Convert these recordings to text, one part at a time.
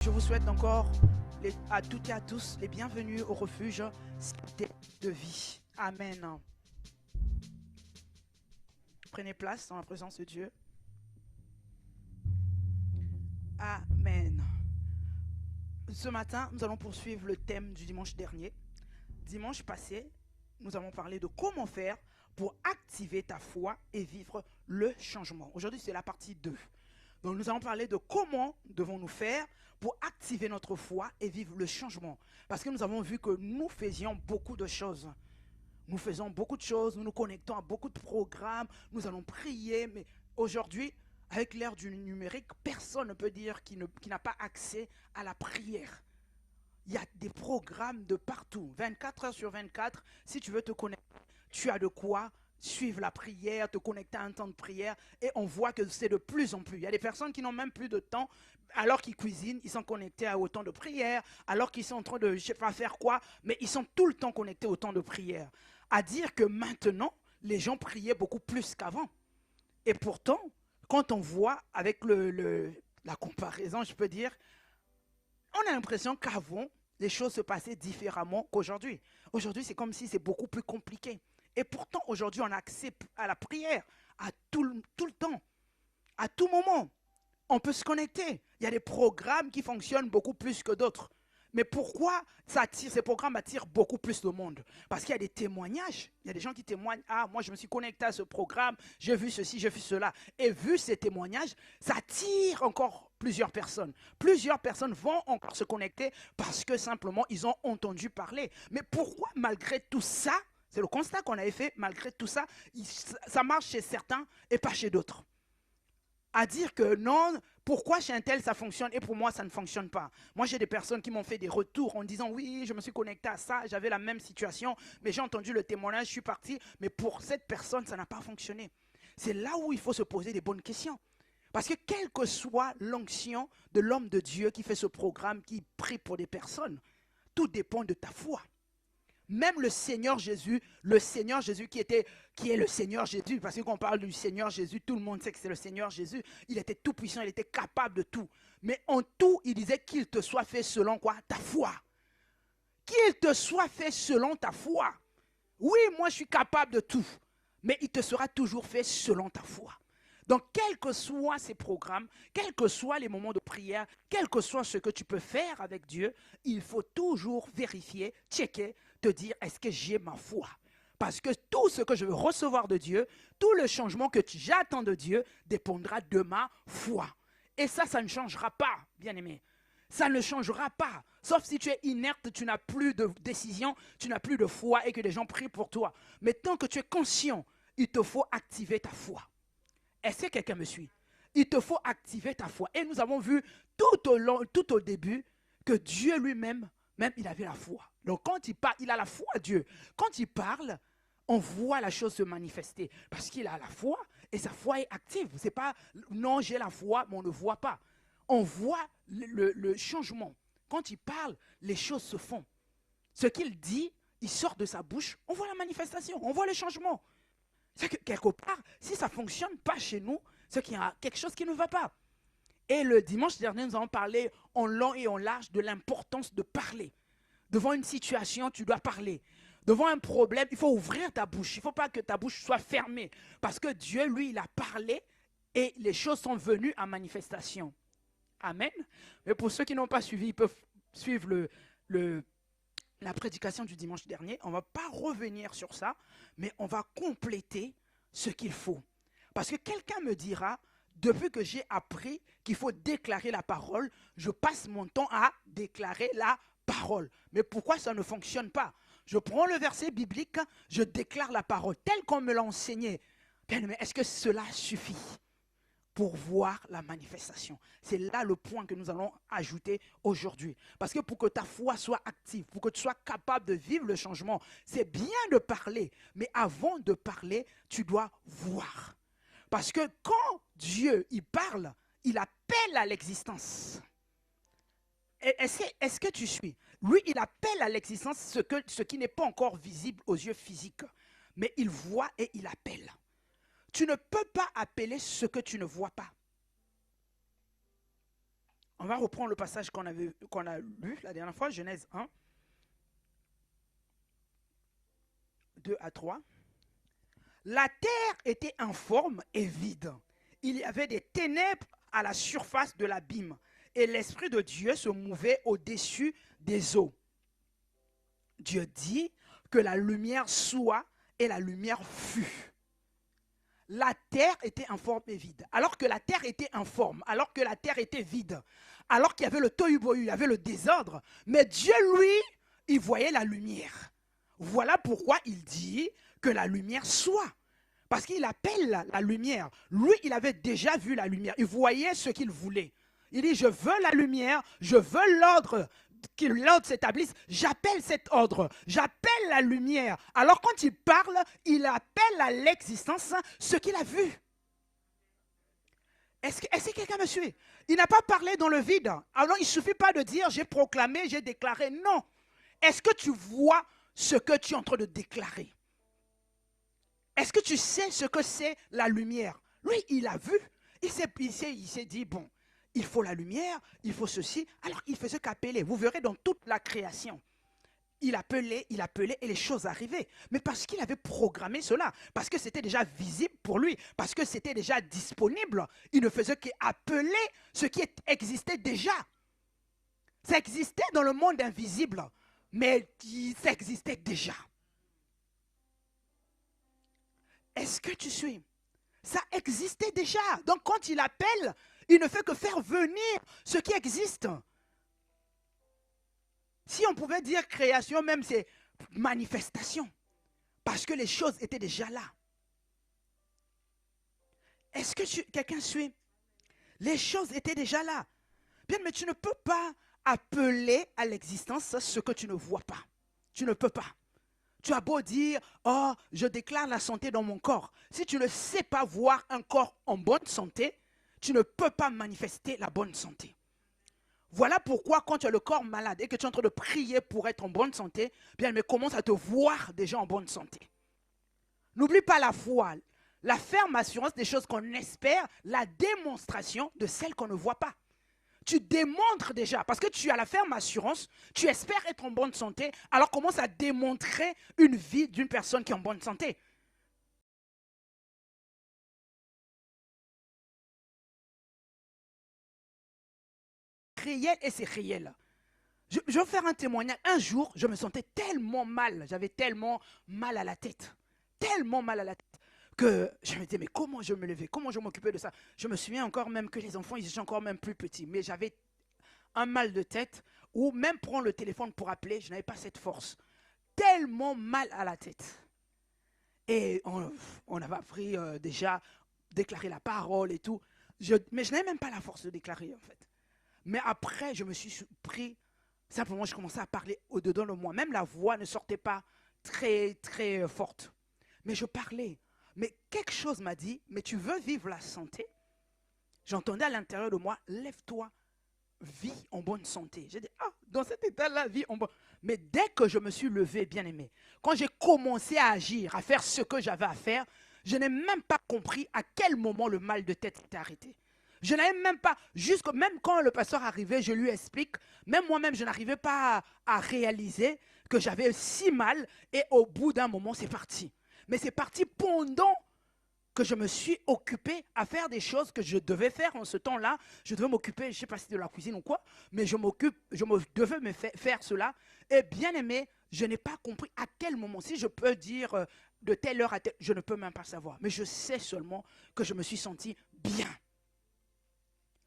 Je vous souhaite encore à toutes et à tous les bienvenus au refuge de vie. Amen. Prenez place dans la présence de Dieu. Amen. Ce matin, nous allons poursuivre le thème du dimanche dernier. Dimanche passé, nous avons parlé de comment faire pour activer ta foi et vivre le changement. Aujourd'hui, c'est la partie 2. Donc, nous allons parler de comment devons-nous faire pour activer notre foi et vivre le changement. Parce que nous avons vu que nous faisions beaucoup de choses. Nous faisons beaucoup de choses, nous nous connectons à beaucoup de programmes, nous allons prier, mais aujourd'hui, avec l'ère du numérique, personne ne peut dire qu'il n'a pas accès à la prière. Il y a des programmes de partout, 24 heures sur 24, si tu veux te connecter, tu as de quoi suivre la prière, te connecter à un temps de prière, et on voit que c'est de plus en plus. Il y a des personnes qui n'ont même plus de temps, alors qu'ils cuisinent, ils sont connectés à autant de prière, alors qu'ils sont en train de, je ne sais pas faire quoi, mais ils sont tout le temps connectés au temps de prière. À dire que maintenant, les gens priaient beaucoup plus qu'avant. Et pourtant, quand on voit avec la comparaison, je peux dire, on a l'impression qu'avant, les choses se passaient différemment qu'aujourd'hui. Aujourd'hui, c'est comme si c'est beaucoup plus compliqué. Et pourtant, aujourd'hui, on a accès à la prière à tout le temps, à tout moment. On peut se connecter. Il y a des programmes qui fonctionnent beaucoup plus que d'autres. Mais pourquoi ces programmes attirent beaucoup plus de monde? Parce qu'il y a des témoignages. Il y a des gens qui témoignent. Ah, moi, je me suis connecté à ce programme. J'ai vu ceci, j'ai vu cela. Et vu ces témoignages, ça attire encore plusieurs personnes. Plusieurs personnes vont encore se connecter parce que simplement, ils ont entendu parler. Mais pourquoi, malgré tout ça, c'est le constat qu'on avait fait, malgré tout ça, ça marche chez certains et pas chez d'autres? À dire que non, pourquoi chez un tel ça fonctionne et pour moi ça ne fonctionne pas. Moi j'ai des personnes qui m'ont fait des retours en disant oui, je me suis connecté à ça, j'avais la même situation, mais j'ai entendu le témoignage, je suis parti, mais pour cette personne ça n'a pas fonctionné. C'est là où il faut se poser des bonnes questions. Parce que quelle que soit l'onction de l'homme de Dieu qui fait ce programme, qui prie pour des personnes, tout dépend de ta foi. Même le Seigneur Jésus qui est le Seigneur Jésus, parce que quand on parle du Seigneur Jésus, tout le monde sait que c'est le Seigneur Jésus, il était tout puissant, il était capable de tout. Mais en tout, il disait qu'il te soit fait selon quoi? Ta foi. Qu'il te soit fait selon ta foi. Oui, moi je suis capable de tout, mais il te sera toujours fait selon ta foi. Donc, quels que soient ces programmes, quels que soient les moments de prière, quel que soit ce que tu peux faire avec Dieu, il faut toujours vérifier, checker, te dire, est-ce que j'ai ma foi? Parce que tout ce que je veux recevoir de Dieu, tout le changement que j'attends de Dieu dépendra de ma foi. Et ça ne changera pas, bien-aimé. Ça ne changera pas. Sauf si tu es inerte, tu n'as plus de décision, tu n'as plus de foi et que les gens prient pour toi. Mais tant que tu es conscient, il te faut activer ta foi. Est-ce que quelqu'un me suit? Il te faut activer ta foi. Et nous avons vu tout au début que Dieu lui-même, même il avait la foi. Donc quand il parle, il a la foi à Dieu. Quand il parle, on voit la chose se manifester. Parce qu'il a la foi et sa foi est active. C'est pas non, j'ai la foi, mais on ne voit pas. On voit le changement. Quand il parle, les choses se font. Ce qu'il dit, il sort de sa bouche, on voit la manifestation, on voit le changement. C'est que quelque part, si ça ne fonctionne pas chez nous, c'est qu'il y a quelque chose qui ne va pas. Et le dimanche dernier, nous avons parlé en long et en large de l'importance de parler. Devant une situation, tu dois parler. Devant un problème, il faut ouvrir ta bouche. Il ne faut pas que ta bouche soit fermée. Parce que Dieu, lui, il a parlé et les choses sont venues à manifestation. Amen. Mais pour ceux qui n'ont pas suivi, ils peuvent suivre la prédication du dimanche dernier. On ne va pas revenir sur ça, mais on va compléter ce qu'il faut. Parce que quelqu'un me dira, depuis que j'ai appris qu'il faut déclarer la parole, je passe mon temps à déclarer la parole. Mais pourquoi ça ne fonctionne pas? Je prends le verset biblique, je déclare la parole telle qu'on me l'a enseigné. Mais est-ce que cela suffit pour voir la manifestation? C'est là le point que nous allons ajouter aujourd'hui. Parce que pour que ta foi soit active, pour que tu sois capable de vivre le changement, c'est bien de parler. Mais avant de parler, tu dois voir. Parce que quand Dieu il parle, il appelle à l'existence. Est-ce que tu suis? Lui, il appelle à l'existence ce qui n'est pas encore visible aux yeux physiques. Mais il voit et il appelle. Tu ne peux pas appeler ce que tu ne vois pas. On va reprendre le passage qu'on a lu la dernière fois, Genèse 1, 2 à 3. La terre était informe et vide. Il y avait des ténèbres à la surface de l'abîme, et l'Esprit de Dieu se mouvait au-dessus des eaux. Dieu dit que la lumière soit, et la lumière fut. La terre était informe et vide. Alors que la terre était informe, alors que la terre était vide, alors qu'il y avait le tohu-bohu, il y avait le désordre, mais Dieu, lui, il voyait la lumière. Voilà pourquoi il dit que la lumière soit. Parce qu'il appelle la lumière. Lui, il avait déjà vu la lumière. Il voyait ce qu'il voulait. Il dit, je veux la lumière, je veux l'ordre, que l'ordre s'établisse. J'appelle cet ordre, j'appelle la lumière. Alors quand il parle, il appelle à l'existence ce qu'il a vu. Est-ce que quelqu'un me suit? Il n'a pas parlé dans le vide. Alors il ne suffit pas de dire, j'ai proclamé, j'ai déclaré. Non. Est-ce que tu vois ce que tu es en train de déclarer? Est-ce que tu sais ce que c'est la lumière? Lui, il a vu. Il s'est dit, bon, il faut la lumière, il faut ceci. Alors, il faisait qu'appeler. Vous verrez dans toute la création. Il appelait et les choses arrivaient. Mais parce qu'il avait programmé cela, parce que c'était déjà visible pour lui, parce que c'était déjà disponible, il ne faisait qu'appeler ce qui existait déjà. Ça existait dans le monde invisible, mais ça existait déjà. Est-ce que tu suis? Ça existait déjà. Donc quand il appelle, il ne fait que faire venir ce qui existe. Si on pouvait dire création, même c'est manifestation. Parce que les choses étaient déjà là. Est-ce que quelqu'un suit? Les choses étaient déjà là. Bien, mais tu ne peux pas appeler à l'existence ce que tu ne vois pas. Tu ne peux pas. Tu as beau dire, oh, je déclare la santé dans mon corps. Si tu ne sais pas voir un corps en bonne santé, tu ne peux pas manifester la bonne santé. Voilà pourquoi quand tu as le corps malade et que tu es en train de prier pour être en bonne santé, bien, mais commence à te voir déjà en bonne santé. N'oublie pas la foi, la ferme assurance des choses qu'on espère, la démonstration de celles qu'on ne voit pas. Tu démontres déjà, parce que tu as la ferme assurance, tu espères être en bonne santé, alors commence à démontrer une vie d'une personne qui est en bonne santé. Réel et c'est réel. Je vais faire un témoignage. Un jour, je me sentais tellement mal, j'avais tellement mal à la tête, que je me disais, mais comment je me levais, comment je m'occupais de ça? Je me souviens encore même que les enfants, ils étaient encore même plus petits, mais j'avais un mal de tête, ou même prendre le téléphone pour appeler, je n'avais pas cette force. Tellement mal à la tête. Et on avait appris déjà déclarer la parole et tout. Mais je n'avais même pas la force de déclarer en fait. Mais après, je me suis pris, simplement je commençais à parler au-dedans de moi. Même la voix ne sortait pas très, très forte. Mais je parlais. Mais quelque chose m'a dit, mais tu veux vivre la santé? J'entendais à l'intérieur de moi, lève-toi, vis en bonne santé. J'ai dit, ah, dans cet état-là, vis en bonne santé. Mais dès que je me suis levé, bien aimé, quand j'ai commencé à agir, à faire ce que j'avais à faire, je n'ai même pas compris à quel moment le mal de tête s'était arrêté. Je n'avais même pas, même quand le pasteur arrivait, je lui explique, même moi-même, je n'arrivais pas à réaliser que j'avais si mal et au bout d'un moment, c'est parti. Mais c'est parti pendant que je me suis occupé à faire des choses que je devais faire en ce temps-là. Je devais m'occuper, je ne sais pas si de la cuisine ou quoi, mais je devais me faire cela. Et bien aimé, je n'ai pas compris à quel moment, si je peux dire de telle heure à telle, je ne peux même pas savoir. Mais je sais seulement que je me suis senti bien.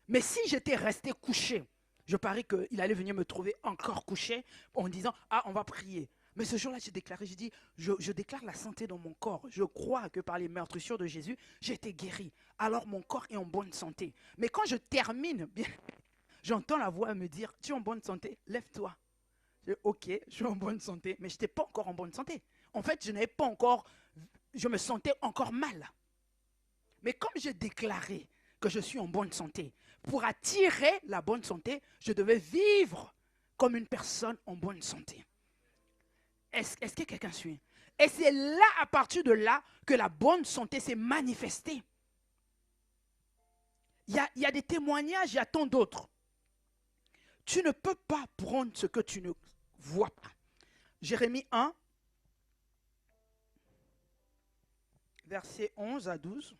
Mais si j'étais resté couché, je parie qu'il allait venir me trouver encore couché en disant, ah, on va prier. Mais ce jour-là, j'ai déclaré, j'ai dit, je déclare la santé dans mon corps. Je crois que par les meurtrissures de Jésus, j'ai été guéri. Alors mon corps est en bonne santé. Mais quand je termine, bien, j'entends la voix me dire, tu es en bonne santé, lève-toi. Je dis, ok, je suis en bonne santé, mais je n'étais pas encore en bonne santé. En fait, je me sentais encore mal. Mais comme j'ai déclaré que je suis en bonne santé, pour attirer la bonne santé, je devais vivre comme une personne en bonne santé. Est-ce que quelqu'un suit? Et c'est là, à partir de là, que la bonne santé s'est manifestée. Il y a des témoignages, il y a tant d'autres. Tu ne peux pas prendre ce que tu ne vois pas. Jérémie 1, versets 11 à 12.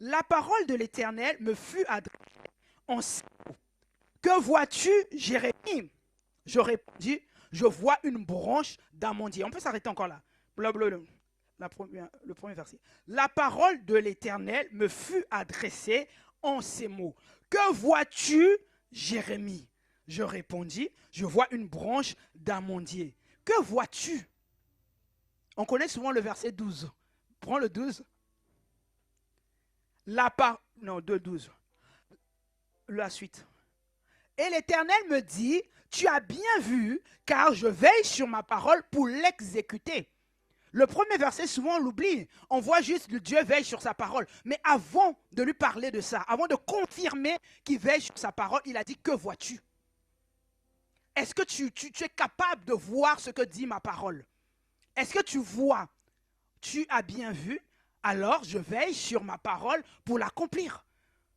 La parole de l'Éternel me fut adressée en ces mots. Que vois-tu, Jérémie? Je répondis, je vois une branche d'amandier. On peut s'arrêter encore là. Blablabla. Le premier verset. La parole de l'Éternel me fut adressée en ces mots. Que vois-tu, Jérémie? Je répondis, je vois une branche d'amandier. Que vois-tu? On connaît souvent le verset 12. Prends le 12. Non, 2, 12. La suite. Et l'Éternel me dit, tu as bien vu, car je veille sur ma parole pour l'exécuter. Le premier verset, souvent on l'oublie. On voit juste que Dieu veille sur sa parole. Mais avant de lui parler de ça, avant de confirmer qu'il veille sur sa parole, il a dit, que vois-tu? Est-ce que tu es capable de voir ce que dit ma parole? Est-ce que tu vois? Tu as bien vu, alors je veille sur ma parole pour l'accomplir.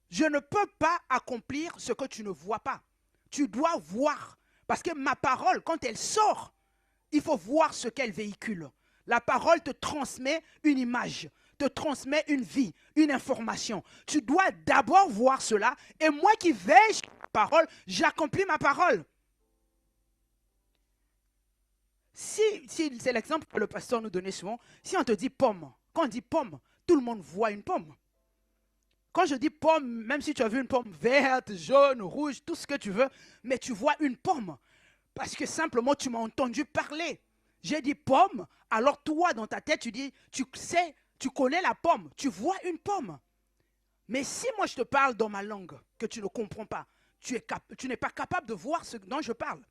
Je ne peux pas accomplir ce que tu ne vois pas. Tu dois voir. Parce que ma parole, quand elle sort, il faut voir ce qu'elle véhicule. La parole te transmet une image, te transmet une vie, une information. Tu dois d'abord voir cela. Et moi qui veille sur ma parole, j'accomplis ma parole. Si c'est l'exemple que le pasteur nous donnait souvent, si on te dit pomme, quand on dit pomme, tout le monde voit une pomme. Quand je dis pomme, même si tu as vu une pomme verte, jaune, rouge, tout ce que tu veux, mais tu vois une pomme. Parce que simplement, tu m'as entendu parler. J'ai dit pomme, alors toi, dans ta tête, tu dis, tu sais, tu connais la pomme, tu vois une pomme. Mais si moi, je te parle dans ma langue, que tu ne comprends pas, tu n'es pas capable de voir ce dont je parle.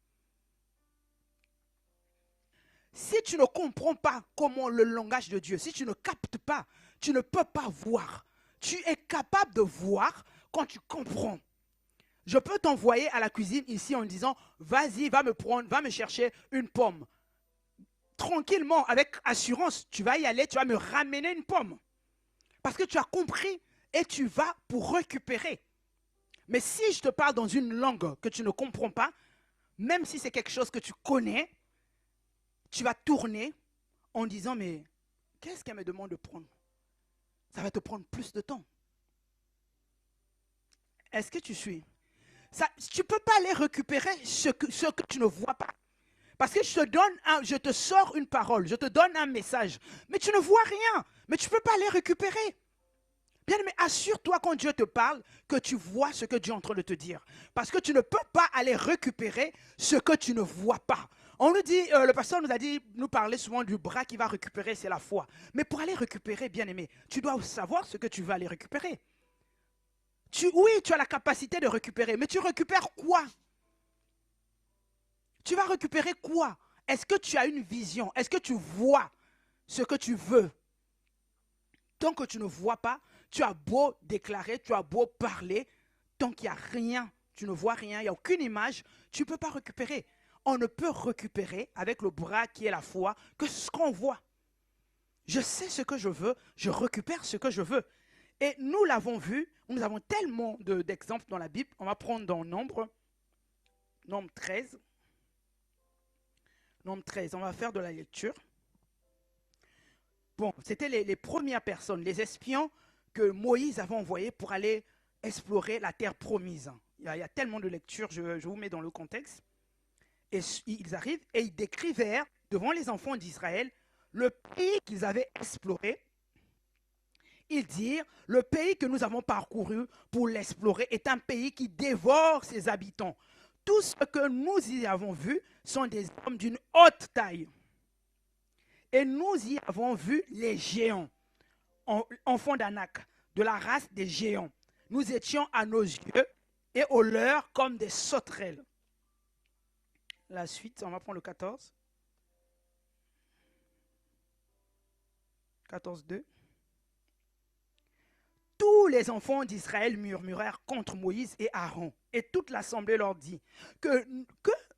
Si tu ne comprends pas comment le langage de Dieu, si tu ne captes pas, tu ne peux pas voir. Tu es capable de voir quand tu comprends. Je peux t'envoyer à la cuisine ici en disant, vas-y, va me chercher une pomme. Tranquillement, avec assurance, tu vas y aller, tu vas me ramener une pomme. Parce que tu as compris et tu vas pour récupérer. Mais si je te parle dans une langue que tu ne comprends pas, même si c'est quelque chose que tu connais, tu vas tourner en disant, mais qu'est-ce qu'elle me demande de prendre? Ça va te prendre plus de temps. Est-ce que tu suis? Tu ne peux pas aller récupérer ce que tu ne vois pas. Parce que je te sors une parole, je te donne un message, mais tu ne vois rien, mais tu ne peux pas aller récupérer. Bien, mais assure-toi quand Dieu te parle que tu vois ce que Dieu est en train de te dire. Parce que tu ne peux pas aller récupérer ce que tu ne vois pas. On nous dit, le pasteur nous a dit, nous parlait souvent du bras qui va récupérer, c'est la foi. Mais pour aller récupérer, bien aimé, tu dois savoir ce que tu vas aller récupérer. Oui, tu as la capacité de récupérer, mais tu récupères quoi? Tu vas récupérer quoi? Est-ce que tu as une vision? Est-ce que tu vois ce que tu veux? Tant que tu ne vois pas, tu as beau déclarer, tu as beau parler, tant qu'il n'y a rien, tu ne vois rien, il n'y a aucune image, tu ne peux pas récupérer. On ne peut récupérer avec le bras qui est la foi que ce qu'on voit. Je sais ce que je veux, je récupère ce que je veux. Et nous l'avons vu, nous avons tellement d'exemples dans la Bible. On va prendre dans Nombre 13. Nombre 13, on va faire de la lecture. Bon, c'était les premières personnes, les espions que Moïse avait envoyés pour aller explorer la terre promise. Il y a tellement de lectures, je vous mets dans le contexte. Et ils arrivent et ils décrivèrent devant les enfants d'Israël le pays qu'ils avaient exploré. Ils dirent, le pays que nous avons parcouru pour l'explorer est un pays qui dévore ses habitants. Tout ce que nous y avons vu sont des hommes d'une haute taille. Et nous y avons vu les géants, enfants d'Anak, de la race des géants. Nous étions à nos yeux et aux leurs comme des sauterelles. La suite, on va prendre le 14. 14.2. Tous les enfants d'Israël murmurèrent contre Moïse et Aaron. Et toute l'assemblée leur dit que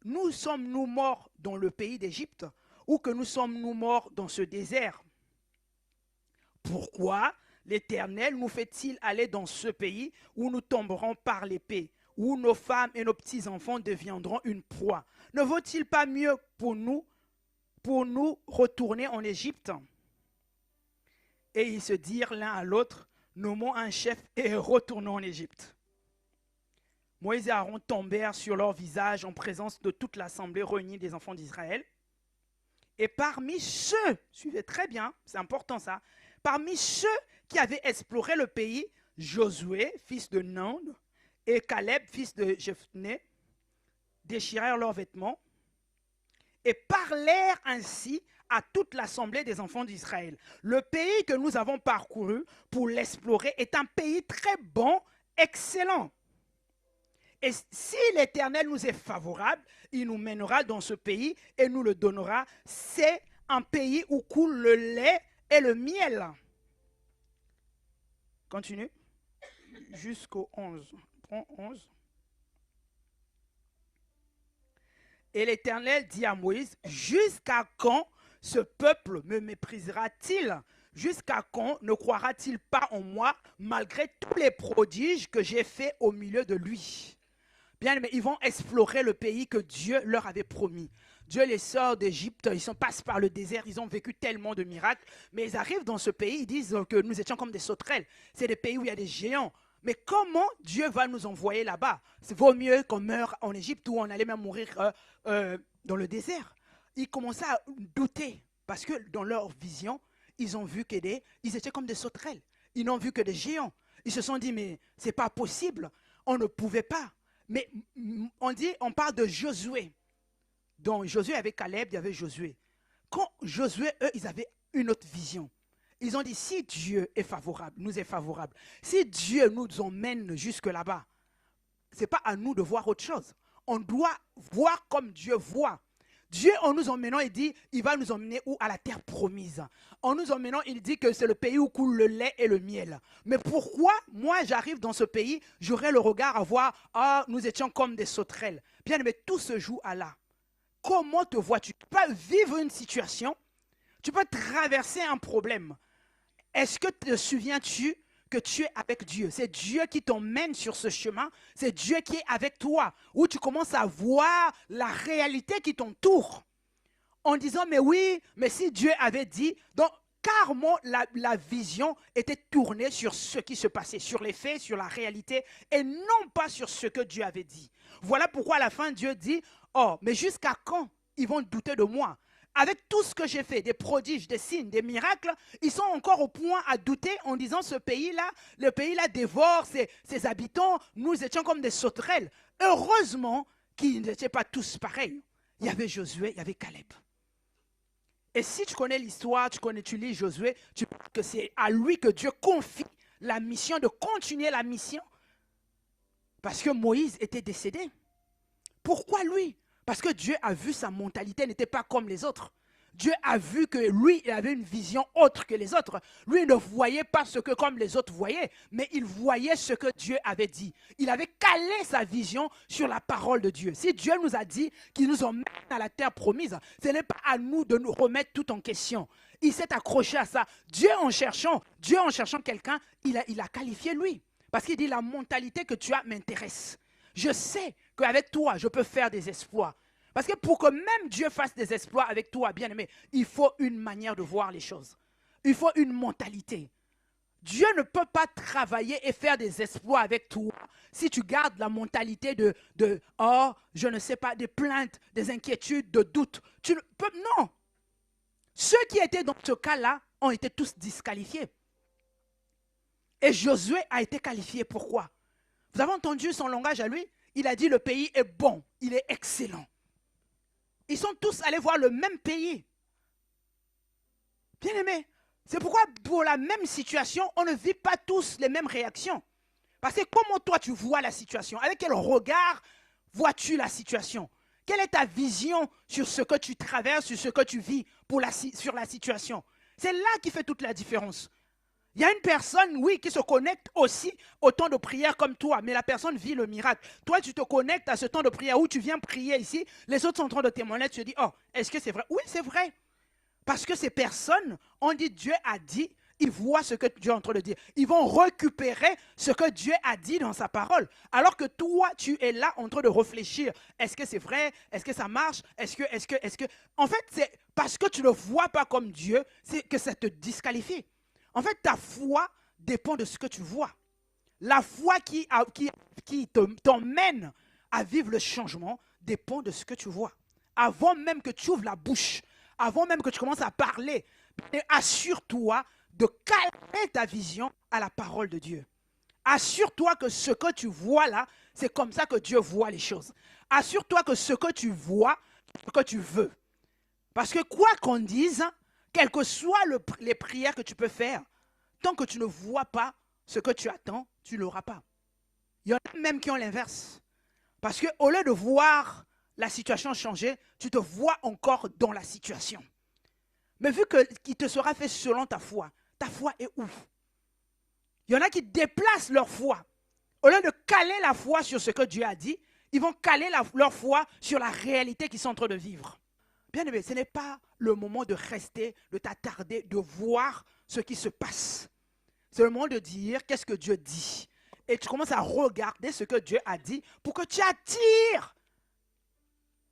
nous sommes-nous morts dans le pays d'Égypte ou que nous sommes-nous morts dans ce désert? Pourquoi l'Éternel nous fait-il aller dans ce pays où nous tomberons par l'épée, où nos femmes et nos petits-enfants deviendront une proie? Ne vaut-il pas mieux pour nous retourner en Égypte? Et ils se dirent l'un à l'autre, nommons un chef et retournons en Égypte. Moïse et Aaron tombèrent sur leur visage en présence de toute l'assemblée réunie des enfants d'Israël. Et parmi ceux, suivez très bien, c'est important ça, parmi ceux qui avaient exploré le pays, Josué, fils de Nun, et Caleb, fils de Jephné, déchirèrent leurs vêtements et parlèrent ainsi à toute l'assemblée des enfants d'Israël. Le pays que nous avons parcouru pour l'explorer est un pays très bon, excellent. Et si l'Éternel nous est favorable, il nous mènera dans ce pays et nous le donnera. C'est un pays où coule le lait et le miel. Continue. Jusqu'au 11. Prends 11. Et l'Éternel dit à Moïse, jusqu'à quand ce peuple me méprisera-t-il? Jusqu'à quand ne croira-t-il pas en moi malgré tous les prodiges que j'ai faits au milieu de lui? Bien, mais ils vont explorer le pays que Dieu leur avait promis. Dieu les sort d'Égypte, ils passent par le désert, ils ont vécu tellement de miracles, mais ils arrivent dans ce pays, ils disent que nous étions comme des sauterelles. C'est des pays où il y a des géants. Mais comment Dieu va nous envoyer là-bas? Il vaut mieux qu'on meure en Égypte où on allait même mourir dans le désert. Ils commençaient à douter parce que dans leur vision, ils ont vu qu'ils étaient comme des sauterelles. Ils n'ont vu que des géants. Ils se sont dit, mais ce n'est pas possible, on ne pouvait pas. Mais on parle de Josué. Donc Josué avec Caleb, il y avait Josué. Quand Josué, eux, ils avaient une autre vision. Ils ont dit, si Dieu est favorable, nous est favorable, si Dieu nous emmène jusque là-bas, ce n'est pas à nous de voir autre chose. On doit voir comme Dieu voit. Dieu, en nous emmenant, il dit, il va nous emmener où? À la terre promise. En nous emmenant, il dit que c'est le pays où coule le lait et le miel. Mais pourquoi, moi, j'arrive dans ce pays, j'aurai le regard à voir, ah, nous étions comme des sauterelles. Bien, mais tout se joue à là. Comment te vois-tu? Tu peux vivre une situation, tu peux traverser un problème. Est-ce que te souviens-tu que tu es avec Dieu? C'est Dieu qui t'emmène sur ce chemin. C'est Dieu qui est avec toi. Où tu commences à voir la réalité qui t'entoure. En disant, mais oui, mais si Dieu avait dit... Donc, carrément, la vision était tournée sur ce qui se passait, sur les faits, sur la réalité, et non pas sur ce que Dieu avait dit. Voilà pourquoi à la fin, Dieu dit, oh, mais jusqu'à quand ils vont douter de moi? Avec tout ce que j'ai fait, des prodiges, des signes, des miracles, ils sont encore au point à douter en disant ce pays-là, le pays-là dévore ses habitants, nous étions comme des sauterelles. Heureusement qu'ils n'étaient pas tous pareils. Il y avait Josué, il y avait Caleb. Et si tu connais l'histoire, tu lis Josué, tu vois que c'est à lui que Dieu confie la mission de continuer la mission. Parce que Moïse était décédé. Pourquoi lui? Parce que Dieu a vu sa mentalité n'était pas comme les autres. Dieu a vu que lui, il avait une vision autre que les autres. Lui, il ne voyait pas ce que comme les autres voyaient, mais il voyait ce que Dieu avait dit. Il avait calé sa vision sur la parole de Dieu. Si Dieu nous a dit qu'il nous emmène à la terre promise, ce n'est pas à nous de nous remettre tout en question. Il s'est accroché à ça. Dieu en cherchant quelqu'un, il a qualifié lui. Parce qu'il dit la mentalité que tu as m'intéresse. Je sais qu'avec toi, je peux faire des exploits. Parce que pour que même Dieu fasse des exploits avec toi, bien-aimé, il faut une manière de voir les choses. Il faut une mentalité. Dieu ne peut pas travailler et faire des exploits avec toi si tu gardes la mentalité de oh, je ne sais pas, des plaintes, des inquiétudes, de doutes. Tu ne peux, non. Ceux qui étaient dans ce cas-là ont été tous disqualifiés. Et Josué a été qualifié. Pourquoi? Vous avez entendu son langage à lui? Il a dit le pays est bon, il est excellent. Ils sont tous allés voir le même pays. Bien aimé, c'est pourquoi pour la même situation, on ne vit pas tous les mêmes réactions. Parce que comment toi tu vois la situation? Avec quel regard vois-tu la situation? Quelle est ta vision sur ce que tu traverses, sur ce que tu vis sur la situation? C'est là qui fait toute la différence. Il y a une personne, oui, qui se connecte aussi au temps de prière comme toi, mais la personne vit le miracle. Toi, tu te connectes à ce temps de prière où tu viens prier ici, les autres sont en train de témoigner, tu te dis, oh, est-ce que c'est vrai? Oui, c'est vrai. Parce que ces personnes ont dit, Dieu a dit, ils voient ce que Dieu est en train de dire. Ils vont récupérer ce que Dieu a dit dans sa parole. Alors que toi, tu es là en train de réfléchir. Est-ce que c'est vrai? Est-ce que ça marche? Est-ce que... En fait, c'est parce que tu ne vois pas comme Dieu, c'est que ça te disqualifie. En fait, ta foi dépend de ce que tu vois. La foi qui t'emmène à vivre le changement dépend de ce que tu vois. Avant même que tu ouvres la bouche, avant même que tu commences à parler, assure-toi de calmer ta vision à la parole de Dieu. Assure-toi que ce que tu vois là, c'est comme ça que Dieu voit les choses. Assure-toi que ce que tu vois, ce que tu veux. Parce que quoi qu'on dise, quelles que soient les prières que tu peux faire, tant que tu ne vois pas ce que tu attends, tu ne l'auras pas. Il y en a même qui ont l'inverse. Parce qu'au lieu de voir la situation changer, tu te vois encore dans la situation. Mais vu qu'il te sera fait selon ta foi est où? Il y en a qui déplacent leur foi. Au lieu de caler la foi sur ce que Dieu a dit, ils vont caler leur foi sur la réalité qu'ils sont en train de vivre. Bien aimé, ce n'est pas le moment de rester, de t'attarder, de voir ce qui se passe. C'est le moment de dire qu'est-ce que Dieu dit. Et tu commences à regarder ce que Dieu a dit pour que tu attires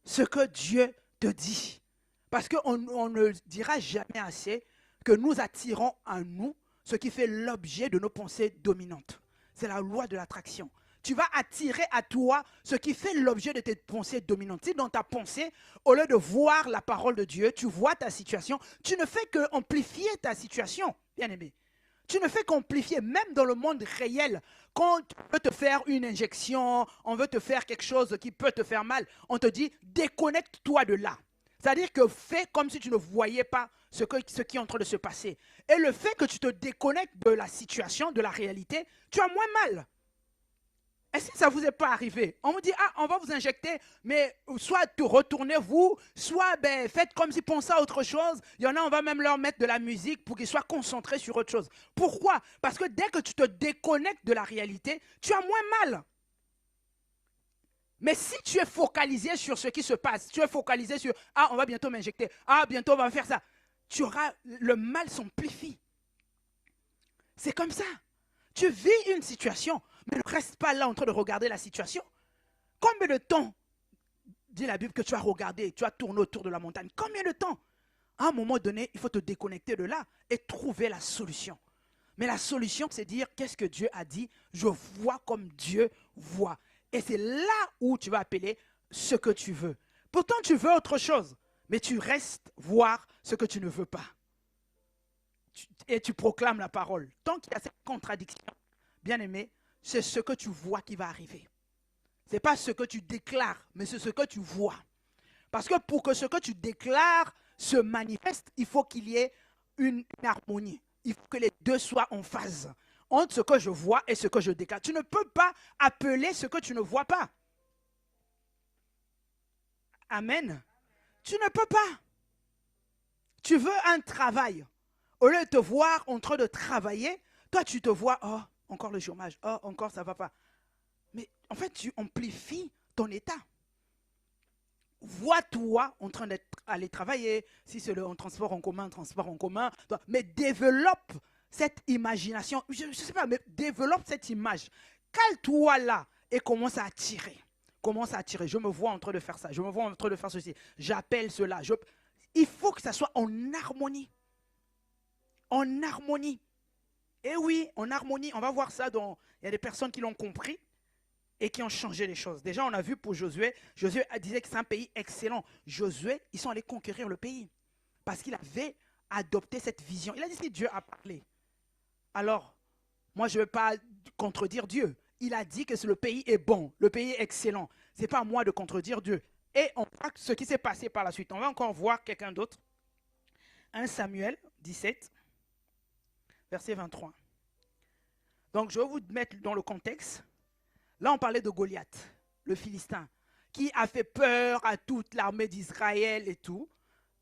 ce que Dieu te dit. Parce qu'on ne dira jamais assez que nous attirons à nous ce qui fait l'objet de nos pensées dominantes. C'est la loi de l'attraction. Tu vas attirer à toi ce qui fait l'objet de tes pensées dominantes. Si dans ta pensée, au lieu de voir la parole de Dieu, tu vois ta situation, tu ne fais qu'amplifier ta situation, bien aimé. Tu ne fais qu'amplifier, même dans le monde réel. Quand on veut te faire une injection, on veut te faire quelque chose qui peut te faire mal, on te dit déconnecte-toi de là. C'est-à-dire que fais comme si tu ne voyais pas ce qui est en train de se passer. Et le fait que tu te déconnectes de la situation, de la réalité, tu as moins mal. Est-ce que ça ne vous est pas arrivé? On vous dit, ah, on va vous injecter, mais soit retournez-vous, soit faites comme si pensez à autre chose. Il y en a, on va même leur mettre de la musique pour qu'ils soient concentrés sur autre chose. Pourquoi? Parce que dès que tu te déconnectes de la réalité, tu as moins mal. Mais si tu es focalisé sur ce qui se passe, tu es focalisé sur, ah, on va bientôt m'injecter, ah, bientôt on va faire ça, le mal s'amplifie. C'est comme ça. Tu vis une situation, mais ne reste pas là en train de regarder la situation. Combien de temps, dit la Bible, que tu as regardé, tu as tourné autour de la montagne? Combien de temps? À un moment donné, il faut te déconnecter de là et trouver la solution. Mais la solution, c'est dire, qu'est-ce que Dieu a dit? Je vois comme Dieu voit. Et c'est là où tu vas appeler ce que tu veux. Pourtant, tu veux autre chose, mais tu restes voir ce que tu ne veux pas. Et tu proclames la parole. Tant qu'il y a cette contradiction, bien aimé, c'est ce que tu vois qui va arriver. Ce n'est pas ce que tu déclares, mais c'est ce que tu vois. Parce que pour que ce que tu déclares se manifeste, il faut qu'il y ait une harmonie. Il faut que les deux soient en phase entre ce que je vois et ce que je déclare. Tu ne peux pas appeler ce que tu ne vois pas. Amen. Tu ne peux pas. Tu veux un travail. Au lieu de te voir en train de travailler, toi tu te vois, oh, encore le chômage, oh, encore ça ne va pas. Mais en fait, tu amplifies ton état. Vois-toi en train d'aller travailler, si c'est en transport en commun, mais développe cette imagination, je ne sais pas, mais développe cette image. Cale-toi là et commence à attirer. Commence à attirer. Je me vois en train de faire ça, je me vois en train de faire ceci, j'appelle cela. Il faut que ça soit en harmonie. En harmonie. Et oui, en harmonie, on va voir ça il y a des personnes qui l'ont compris et qui ont changé les choses. Déjà, on a vu pour Josué, Josué disait que c'est un pays excellent. Josué, ils sont allés conquérir le pays parce qu'il avait adopté cette vision. Il a dit si Dieu a parlé. Alors, moi, je ne vais pas contredire Dieu. Il a dit que le pays est bon, le pays est excellent. Ce n'est pas à moi de contredire Dieu. Et on voit ce qui s'est passé par la suite. On va encore voir quelqu'un d'autre. 1 Samuel 17, verset 23. Donc, je vais vous mettre dans le contexte. Là, on parlait de Goliath, le Philistin, qui a fait peur à toute l'armée d'Israël et tout.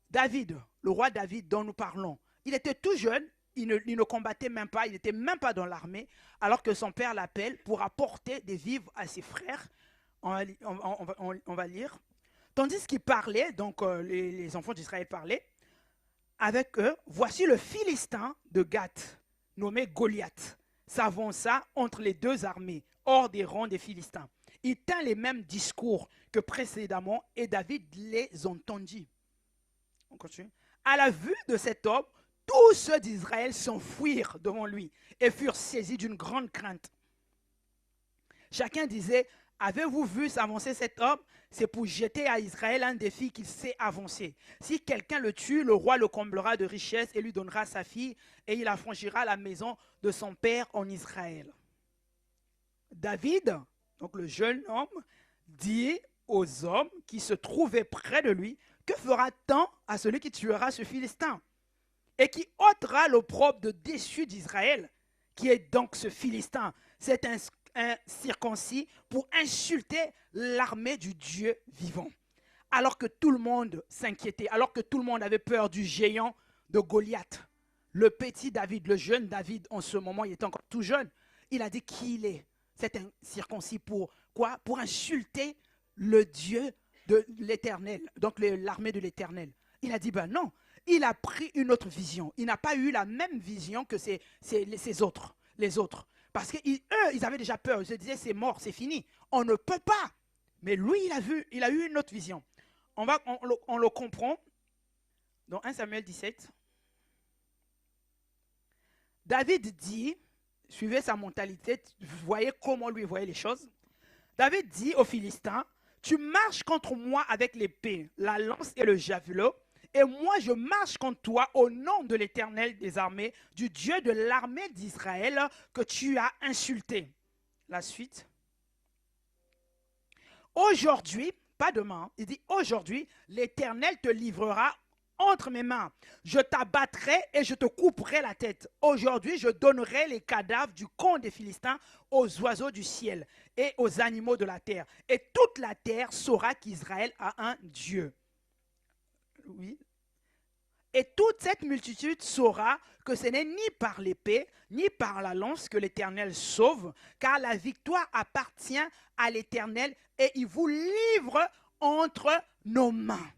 David, le roi David dont nous parlons, il était tout jeune, il ne combattait même pas, il n'était même pas dans l'armée, alors que son père l'appelle pour apporter des vivres à ses frères. On va lire. Tandis qu'il parlait, donc les enfants d'Israël parlaient, avec eux, voici le Philistin de Gath, nommé Goliath, s'avança entre les deux armées, hors des rangs des Philistins. Il tint les mêmes discours que précédemment et David les entendit. On continue. À la vue de cet homme, tous ceux d'Israël s'enfuirent devant lui et furent saisis d'une grande crainte. Chacun disait, avez-vous vu s'avancer cet homme? C'est pour jeter à Israël un défi qu'il sait avancer. Si quelqu'un le tue, le roi le comblera de richesses et lui donnera sa fille et il affranchira la maison de son père en Israël. David, donc le jeune homme, dit aux hommes qui se trouvaient près de lui, que fera-t-on à celui qui tuera ce Philistin et qui ôtera l'opprobre de déçu d'Israël, qui est donc ce Philistin? C'est un circoncis pour insulter l'armée du Dieu vivant. Alors que tout le monde s'inquiétait, alors que tout le monde avait peur du géant de Goliath, le petit David, le jeune David, en ce moment, il était encore tout jeune, il a dit qui il est. C'est un circoncis pour quoi? Pour insulter le Dieu de l'Éternel, donc l'armée de l'Éternel. Il a dit, ben non, il a pris une autre vision. Il n'a pas eu la même vision que les autres. Parce qu'eux, ils avaient déjà peur. Ils se disaient, c'est mort, c'est fini. On ne peut pas. Mais lui, il a eu une autre vision. On le comprend dans 1 Samuel 17. David dit, suivez sa mentalité, vous voyez comment lui voyait les choses. David dit aux Philistins, tu marches contre moi avec l'épée, la lance et le javelot, et moi je marche contre toi au nom de l'Éternel des armées, du Dieu de l'armée d'Israël que tu as insulté. La suite. Aujourd'hui, pas demain, il dit aujourd'hui, l'Éternel te livrera entre mes mains. Je t'abattrai et je te couperai la tête. Aujourd'hui, je donnerai les cadavres du camp des Philistins aux oiseaux du ciel et aux animaux de la terre. Et toute la terre saura qu'Israël a un Dieu. Oui. Et toute cette multitude saura que ce n'est ni par l'épée, ni par la lance que l'Éternel sauve, car la victoire appartient à l'Éternel et il vous livre entre nos mains.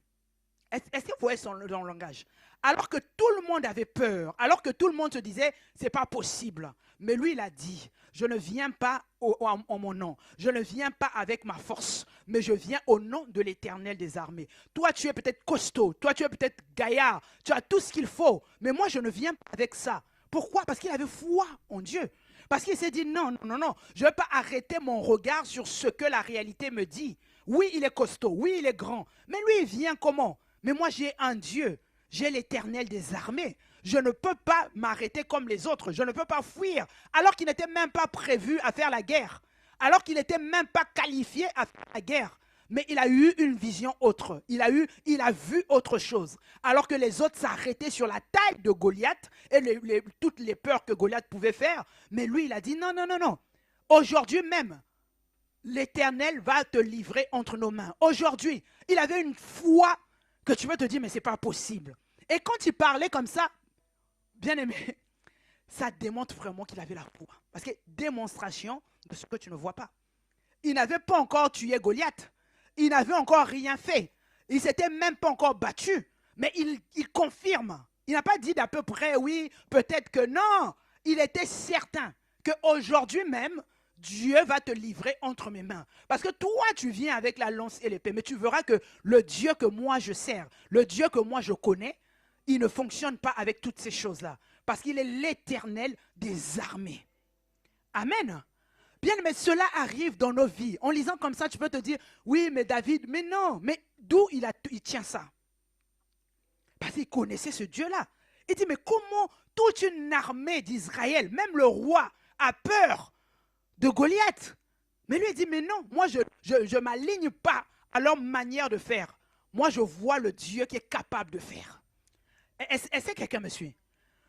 Est-ce que vous voyez son langage? Alors que tout le monde avait peur, alors que tout le monde se disait, c'est pas possible. Mais lui, il a dit, je ne viens pas en mon nom, je ne viens pas avec ma force, mais je viens au nom de l'Éternel des armées. Toi, tu es peut-être costaud, toi, tu es peut-être gaillard, tu as tout ce qu'il faut, mais moi, je ne viens pas avec ça. Pourquoi? Parce qu'il avait foi en Dieu. Parce qu'il s'est dit, non, je ne vais pas arrêter mon regard sur ce que la réalité me dit. Oui, il est costaud, oui, il est grand, mais lui, il vient comment? Mais moi, j'ai un Dieu, j'ai l'Éternel des armées. Je ne peux pas m'arrêter comme les autres, je ne peux pas fuir, alors qu'il n'était même pas prévu à faire la guerre, alors qu'il n'était même pas qualifié à faire la guerre. Mais il a eu une vision autre, il a vu autre chose. Alors que les autres s'arrêtaient sur la taille de Goliath et toutes les peurs que Goliath pouvait faire. Mais lui, il a dit non. Aujourd'hui même, l'Éternel va te livrer entre nos mains. Aujourd'hui, il avait une foi que tu peux te dire, mais ce n'est pas possible. Et quand il parlait comme ça, bien aimé, ça démontre vraiment qu'il avait la foi. Parce que démonstration de ce que tu ne vois pas. Il n'avait pas encore tué Goliath. Il n'avait encore rien fait. Il ne s'était même pas encore battu. Mais il confirme. Il n'a pas dit d'à peu près, oui, peut-être que non. Il était certain qu'aujourd'hui même, Dieu va te livrer entre mes mains. Parce que toi, tu viens avec la lance et l'épée. Mais tu verras que le Dieu que moi je sers, le Dieu que moi je connais, il ne fonctionne pas avec toutes ces choses-là. Parce qu'il est l'Éternel des armées. Amen. Bien, mais cela arrive dans nos vies. En lisant comme ça, tu peux te dire, oui, mais David, mais non. Mais d'où il tient ça? Parce qu'il connaissait ce Dieu-là. Il dit, mais comment toute une armée d'Israël, même le roi, a peur de Goliath? Mais lui, il dit, mais non, moi, je ne m'aligne pas à leur manière de faire. Moi, je vois le Dieu qui est capable de faire. Est-ce que quelqu'un me suit?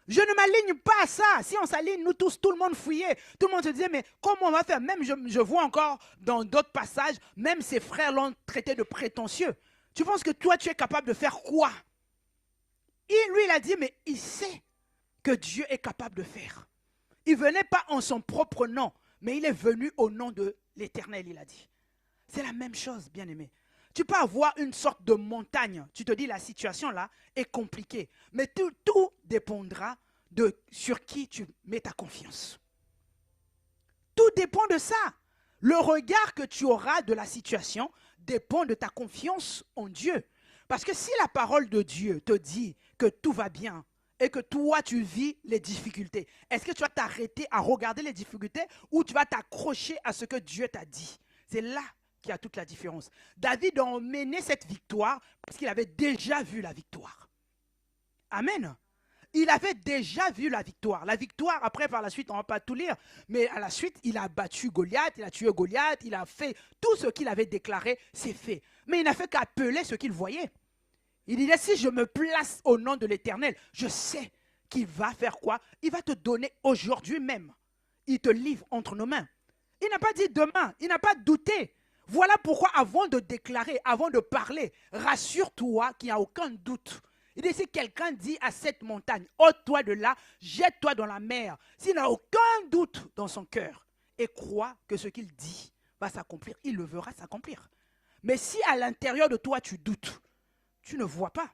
Je ne m'aligne pas à ça. Si on s'aligne, nous tous, tout le monde fouillait. Tout le monde se disait, mais comment on va faire? Même je vois encore dans d'autres passages, même ses frères l'ont traité de prétentieux. Tu penses que toi, tu es capable de faire quoi? Lui, il a dit, mais il sait que Dieu est capable de faire. Il ne venait pas en son propre nom, mais il est venu au nom de l'Éternel, il a dit. C'est la même chose, bien-aimé. Tu peux avoir une sorte de montagne. Tu te dis, la situation là est compliquée. Mais tout dépendra sur qui tu mets ta confiance. Tout dépend de ça. Le regard que tu auras de la situation dépend de ta confiance en Dieu. Parce que si la parole de Dieu te dit que tout va bien et que toi tu vis les difficultés, est-ce que tu vas t'arrêter à regarder les difficultés ou tu vas t'accrocher à ce que Dieu t'a dit? C'est là qu'il y a toute la différence. David a emmené cette victoire parce qu'il avait déjà vu la victoire. Amen. Il avait déjà vu la victoire. La victoire, après, par la suite, on ne va pas tout lire, mais à la suite, il a battu Goliath, il a tué Goliath, il a fait tout ce qu'il avait déclaré, c'est fait. Mais il n'a fait qu'appeler ce qu'il voyait. Il disait, si je me place au nom de l'Éternel, je sais qu'il va faire quoi? Il va te donner aujourd'hui même. Il te livre entre nos mains. Il n'a pas dit demain, il n'a pas douté. Voilà pourquoi avant de déclarer, avant de parler, rassure-toi qu'il n'y a aucun doute. Il dit, si quelqu'un dit à cette montagne, ôte-toi de là, jette-toi dans la mer, s'il n'a aucun doute dans son cœur et croit que ce qu'il dit va s'accomplir, il le verra s'accomplir. Mais si à l'intérieur de toi tu doutes, tu ne vois pas.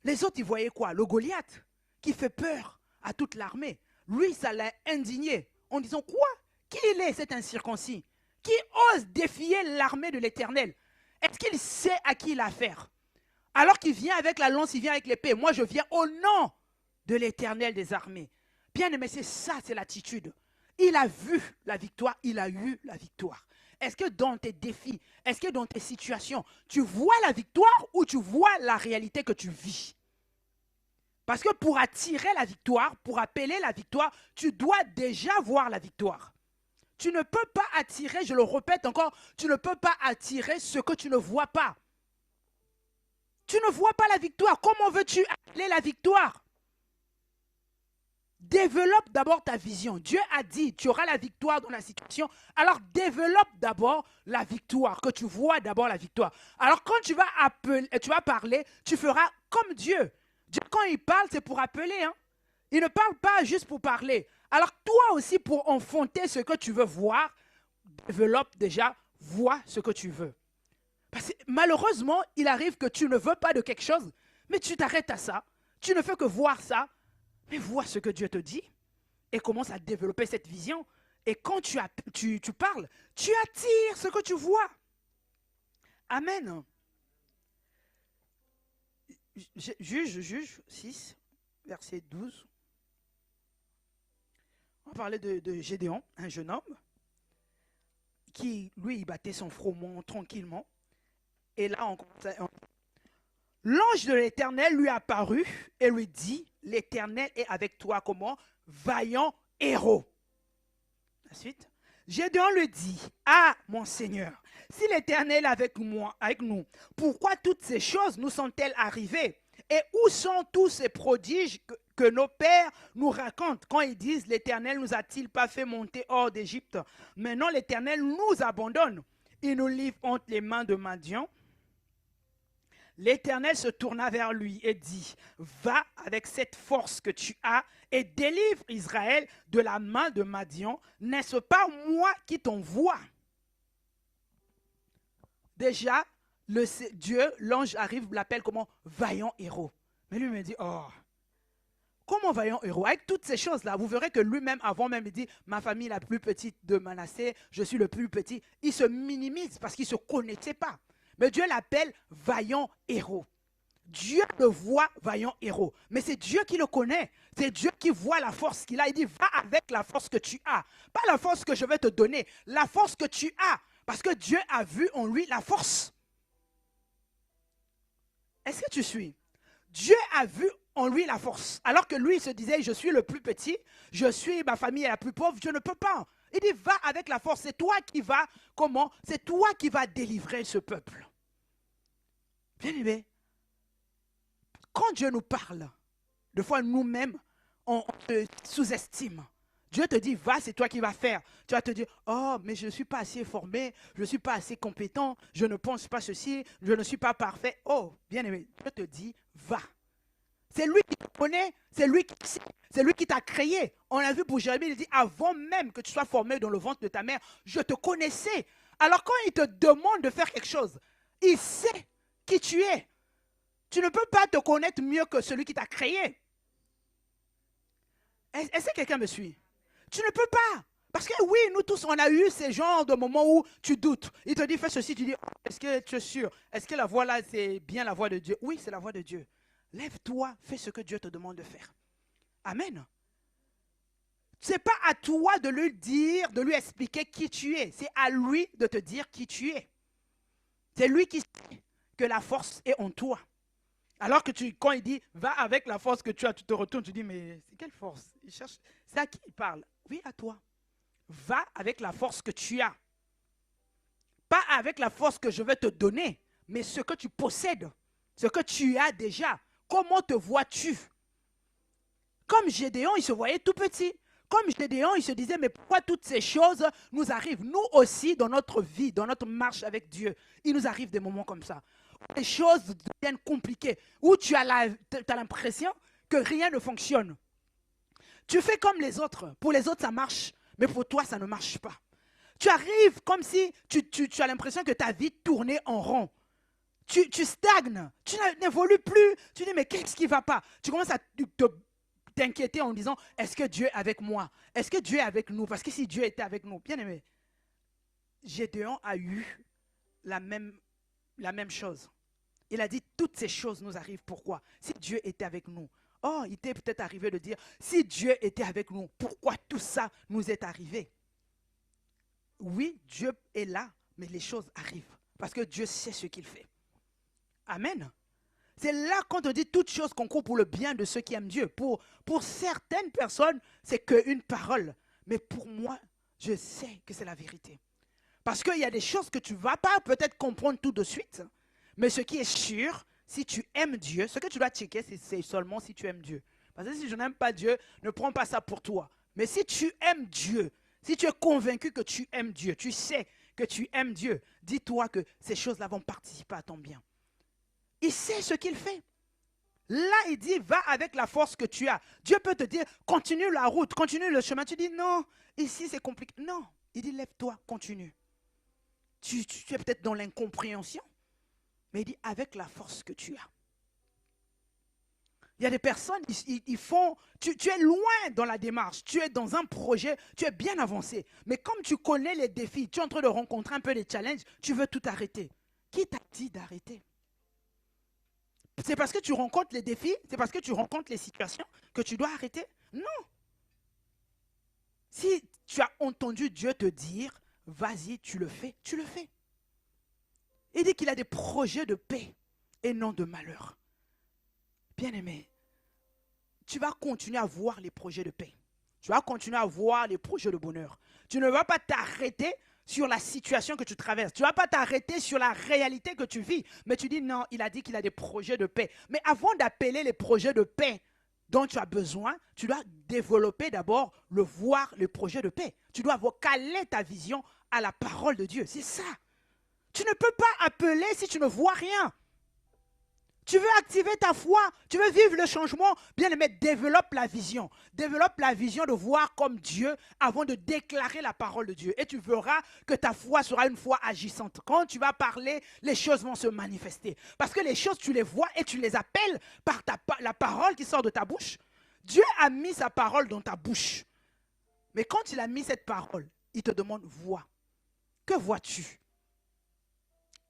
Les autres, ils voyaient quoi? Le Goliath qui fait peur à toute l'armée. Lui, ça l'a indigné en disant quoi? Qui il est cet incirconcis? Qui ose défier l'armée de l'Éternel? Est-ce qu'il sait à qui il a affaire? Alors qu'il vient avec la lance, il vient avec l'épée. Moi, je viens au nom de l'Éternel des armées. Bien aimé, c'est ça, c'est l'attitude. Il a vu la victoire, il a eu la victoire. Est-ce que dans tes défis, est-ce que dans tes situations, tu vois la victoire ou tu vois la réalité que tu vis? Parce que pour attirer la victoire, pour appeler la victoire, tu dois déjà voir la victoire. Tu ne peux pas attirer, je le répète encore, tu ne peux pas attirer ce que tu ne vois pas. Tu ne vois pas la victoire. Comment veux-tu appeler la victoire? Développe d'abord ta vision. Dieu a dit, tu auras la victoire dans la situation. Alors développe d'abord la victoire, que tu vois d'abord la victoire. Alors quand tu vas parler, tu feras comme Dieu. Dieu, quand il parle, c'est pour appeler. Hein? Il ne parle pas juste pour parler. Alors toi aussi, pour enfanter ce que tu veux voir, développe déjà, vois ce que tu veux. Parce que malheureusement, il arrive que tu ne veux pas de quelque chose, mais tu t'arrêtes à ça. Tu ne fais que voir ça, mais vois ce que Dieu te dit et commence à développer cette vision. Et quand tu parles, tu attires ce que tu vois. Amen. Juge 6, verset 12. On va parler de Gédéon, un jeune homme, qui, lui, il battait son froment tranquillement. Et là, l'ange de l'Éternel lui apparut et lui dit, l'Éternel est avec toi, comment? Vaillant héros. Ensuite, Gédéon lui dit, ah, mon Seigneur, si l'Éternel est avec nous, pourquoi toutes ces choses nous sont-elles arrivées? Et où sont tous ces prodiges que nos pères nous racontent quand ils disent, l'Éternel nous a-t-il pas fait monter hors d'Égypte? Maintenant, l'Éternel nous abandonne. Il nous livre entre les mains de Madian. L'Éternel se tourna vers lui et dit, va avec cette force que tu as et délivre Israël de la main de Madian. N'est-ce pas moi qui t'envoie? Déjà, Dieu, l'ange arrive, l'appelle comment? Vaillant héros. Mais lui me dit, oh, comment vaillant héros? Avec toutes ces choses-là, vous verrez que lui-même, avant même, il dit, ma famille la plus petite de Manassé, je suis le plus petit. Il se minimise parce qu'il ne se connaissait pas. Mais Dieu l'appelle vaillant héros. Dieu le voit vaillant héros. Mais c'est Dieu qui le connaît. C'est Dieu qui voit la force qu'il a. Il dit, va avec la force que tu as. Pas la force que je vais te donner. La force que tu as. Parce que Dieu a vu en lui la force. Est-ce que tu suis? Dieu a vu en lui la force. Alors que lui, il se disait, je suis le plus petit. Ma famille est la plus pauvre. Je ne peux pas. Il dit, va avec la force. C'est toi qui vas, comment? C'est toi qui vas délivrer ce peuple. Bien aimé, quand Dieu nous parle, des fois nous-mêmes, on te sous-estime. Dieu te dit, va, c'est toi qui vas faire. Tu vas te dire, oh, mais je ne suis pas assez formé, je ne suis pas assez compétent, je ne pense pas ceci, je ne suis pas parfait. Oh, bien aimé, Dieu te dit, va. C'est lui qui te connaît, c'est lui qui t'a créé. On l'a vu pour Jérémie, il dit, avant même que tu sois formé dans le ventre de ta mère, je te connaissais. Alors quand il te demande de faire quelque chose, Il sait qui tu es. Tu ne peux pas te connaître mieux que celui qui t'a créé. Est-ce que quelqu'un me suit? Tu ne peux pas. Parce que oui, nous tous, on a eu ces genres de moments où tu doutes. Il te dit, fais ceci, tu dis, est-ce que tu es sûr? Est-ce que la voix là, c'est bien la voix de Dieu? Oui, c'est la voix de Dieu. Lève-toi, fais ce que Dieu te demande de faire. Amen. Ce n'est pas à toi de lui dire, de lui expliquer qui tu es. C'est à lui de te dire qui tu es. C'est lui qui sait que la force est en toi. Alors que quand il dit, va avec la force que tu as, tu te retournes, tu dis, mais c'est quelle force? Il cherche. C'est à qui il parle? Oui, à toi. Va avec la force que tu as. Pas avec la force que je vais te donner, mais ce que tu possèdes, ce que tu as déjà. Comment te vois-tu? Comme Gédéon, il se voyait tout petit. Comme Gédéon, il se disait, mais pourquoi toutes ces choses nous arrivent? Nous aussi, dans notre vie, dans notre marche avec Dieu, il nous arrive des moments comme ça. Les choses deviennent compliquées, où tu as l'impression que rien ne fonctionne. Tu fais comme les autres. Pour les autres, ça marche, mais pour toi, ça ne marche pas. Tu arrives comme si tu as l'impression que ta vie tournait en rond. Tu stagnes, tu n'évolues plus. Tu dis, mais qu'est-ce qui ne va pas? Tu commences à t'inquiéter en disant, est-ce que Dieu est avec moi? Est-ce que Dieu est avec nous? Parce que si Dieu était avec nous, bien aimé, Gédéon a eu la même chose. Il a dit, toutes ces choses nous arrivent. Pourquoi? Si Dieu était avec nous. Oh, il t'est peut-être arrivé de dire, si Dieu était avec nous, pourquoi tout ça nous est arrivé? Oui, Dieu est là, mais les choses arrivent. Parce que Dieu sait ce qu'il fait. Amen. C'est là qu'on te dit toutes choses concourent pour le bien de ceux qui aiment Dieu. Pour certaines personnes, c'est qu'une parole. Mais pour moi, je sais que c'est la vérité. Parce qu'il y a des choses que tu ne vas pas peut-être comprendre tout de suite. Mais ce qui est sûr, si tu aimes Dieu, ce que tu dois checker, c'est seulement si tu aimes Dieu. Parce que si je n'aime pas Dieu, ne prends pas ça pour toi. Mais si tu aimes Dieu, si tu es convaincu que tu aimes Dieu, tu sais que tu aimes Dieu, dis-toi que ces choses-là vont participer à ton bien. Il sait ce qu'il fait. Là, il dit, va avec la force que tu as. Dieu peut te dire, continue la route, continue le chemin. Tu dis, non, ici c'est compliqué. Non, il dit, lève-toi, continue. Tu es peut-être dans l'incompréhension, mais il dit, avec la force que tu as. Il y a des personnes, ils font, tu es loin dans la démarche, tu es dans un projet, tu es bien avancé. Mais comme tu connais les défis, tu es en train de rencontrer un peu les challenges, tu veux tout arrêter. Qui t'a dit d'arrêter? C'est parce que tu rencontres les défis, c'est parce que tu rencontres les situations que tu dois arrêter? Non. Si tu as entendu Dieu te dire, vas-y, tu le fais, tu le fais. Il dit qu'il a des projets de paix et non de malheur. Bien-aimé, tu vas continuer à voir les projets de paix. Tu vas continuer à voir les projets de bonheur. Tu ne vas pas t'arrêter sur la situation que tu traverses. Tu ne vas pas t'arrêter sur la réalité que tu vis. Mais tu dis non, il a dit qu'il a des projets de paix. Mais avant d'appeler les projets de paix dont tu as besoin, tu dois développer d'abord les projets de paix. Tu dois caler ta vision à la parole de Dieu. C'est ça. Tu ne peux pas appeler si tu ne vois rien. Tu veux activer ta foi, tu veux vivre le changement, bien aimé, développe la vision. Développe la vision de voir comme Dieu avant de déclarer la parole de Dieu. Et tu verras que ta foi sera une foi agissante. Quand tu vas parler, les choses vont se manifester. Parce que les choses, tu les vois et tu les appelles par la parole qui sort de ta bouche. Dieu a mis sa parole dans ta bouche. Mais quand il a mis cette parole, il te demande, vois. Que vois-tu?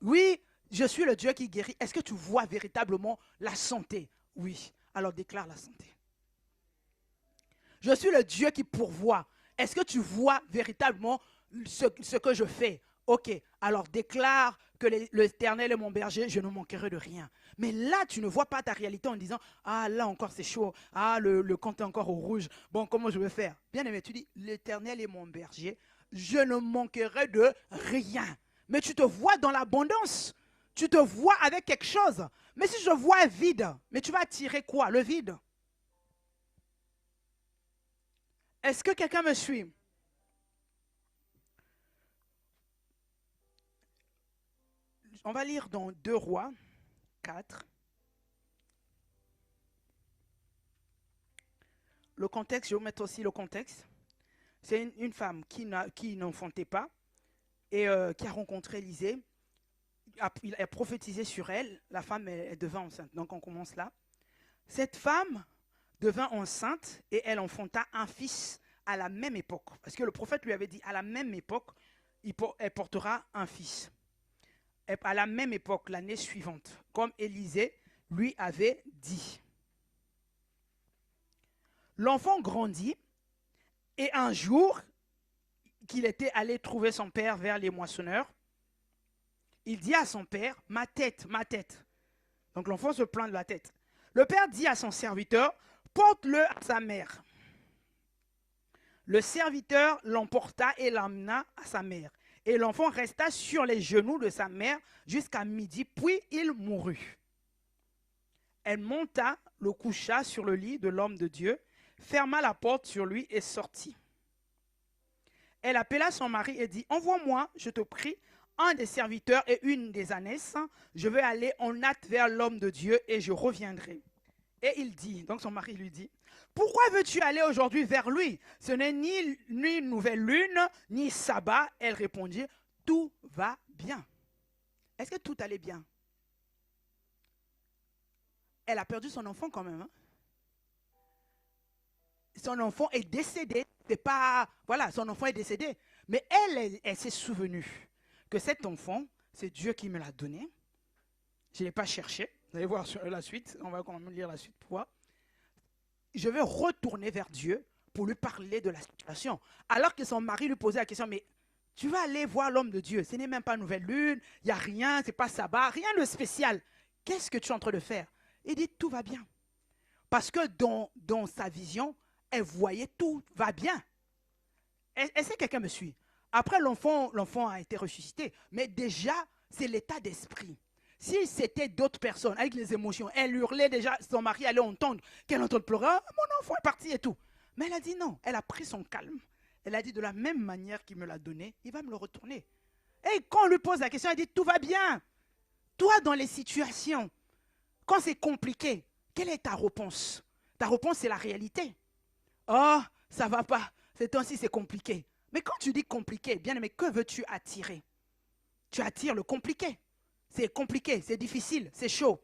Oui, je suis le Dieu qui guérit. Est-ce que tu vois véritablement la santé? Oui. Alors déclare la santé. Je suis le Dieu qui pourvoit. Est-ce que tu vois véritablement ce que je fais? Ok. Alors déclare que l'Éternel est mon berger, je ne manquerai de rien. Mais là, tu ne vois pas ta réalité en disant, ah là encore c'est chaud, ah le compte est encore au rouge, bon comment je vais faire? Bien aimé, tu dis, l'Éternel est mon berger, je ne manquerai de rien. Mais tu te vois dans l'abondance. Tu te vois avec quelque chose. Mais si je vois vide, mais tu vas attirer quoi? Le vide. Est-ce que quelqu'un me suit? On va lire dans 2 Rois 4. Le contexte, je vais vous mettre aussi le contexte. C'est une femme qui n'enfantait pas et qui a rencontré Élisée. il a prophétisé sur elle. La femme, elle devint enceinte. Donc on commence là. Cette femme devint enceinte et elle enfanta un fils à la même époque. Parce que le prophète lui avait dit, à la même époque, elle portera un fils. Et à la même époque, l'année suivante, comme Élisée lui avait dit. L'enfant grandit et un jour qu'il était allé trouver son père vers les moissonneurs, il dit à son père, ma tête, ma tête. Donc l'enfant se plaint de la tête. Le père dit à son serviteur, porte-le à sa mère. Le serviteur l'emporta et l'amena à sa mère. Et l'enfant resta sur les genoux de sa mère jusqu'à midi, puis il mourut. Elle monta, le coucha sur le lit de l'homme de Dieu, ferma la porte sur lui et sortit. Elle appela son mari et dit, envoie-moi, je te prie, un des serviteurs et une des ânesses. Je vais aller en hâte vers l'homme de Dieu et je reviendrai. Et il dit, donc son mari lui dit, pourquoi veux-tu aller aujourd'hui vers lui? Ce n'est ni nouvelle lune, ni sabbat. Elle répondit, tout va bien. Est-ce que tout allait bien? Elle a perdu son enfant quand même. Hein? Son enfant est décédé. C'est pas, voilà, son enfant est décédé. Mais elle s'est souvenue que cet enfant, c'est Dieu qui me l'a donné. Je ne l'ai pas cherché. Vous allez voir sur la suite. On va quand même lire la suite pour voir. Je vais retourner vers Dieu pour lui parler de la situation. Alors que son mari lui posait la question, mais tu vas aller voir l'homme de Dieu. Ce n'est même pas nouvelle lune, il n'y a rien, ce n'est pas sabbat, rien de spécial. Qu'est-ce que tu es en train de faire? Il dit, tout va bien. Parce que dans sa vision, elle voyait tout va bien. Est-ce que quelqu'un me suit? Après, l'enfant a été ressuscité. Mais déjà, c'est l'état d'esprit. Si c'était d'autres personnes avec les émotions, elle hurlait déjà, son mari allait entendre qu'elle entend pleurer, ah, mon enfant est parti et tout. Mais elle a dit non, elle a pris son calme. Elle a dit de la même manière qu'il me l'a donné, il va me le retourner. Et quand on lui pose la question, elle dit tout va bien. Toi, dans les situations, quand c'est compliqué, quelle est ta réponse? Ta réponse, c'est la réalité. Oh, ça va pas. Ces temps-ci, c'est compliqué. Mais quand tu dis compliqué, bien aimé, que veux-tu attirer? Tu attires le compliqué. C'est compliqué, c'est difficile, c'est chaud.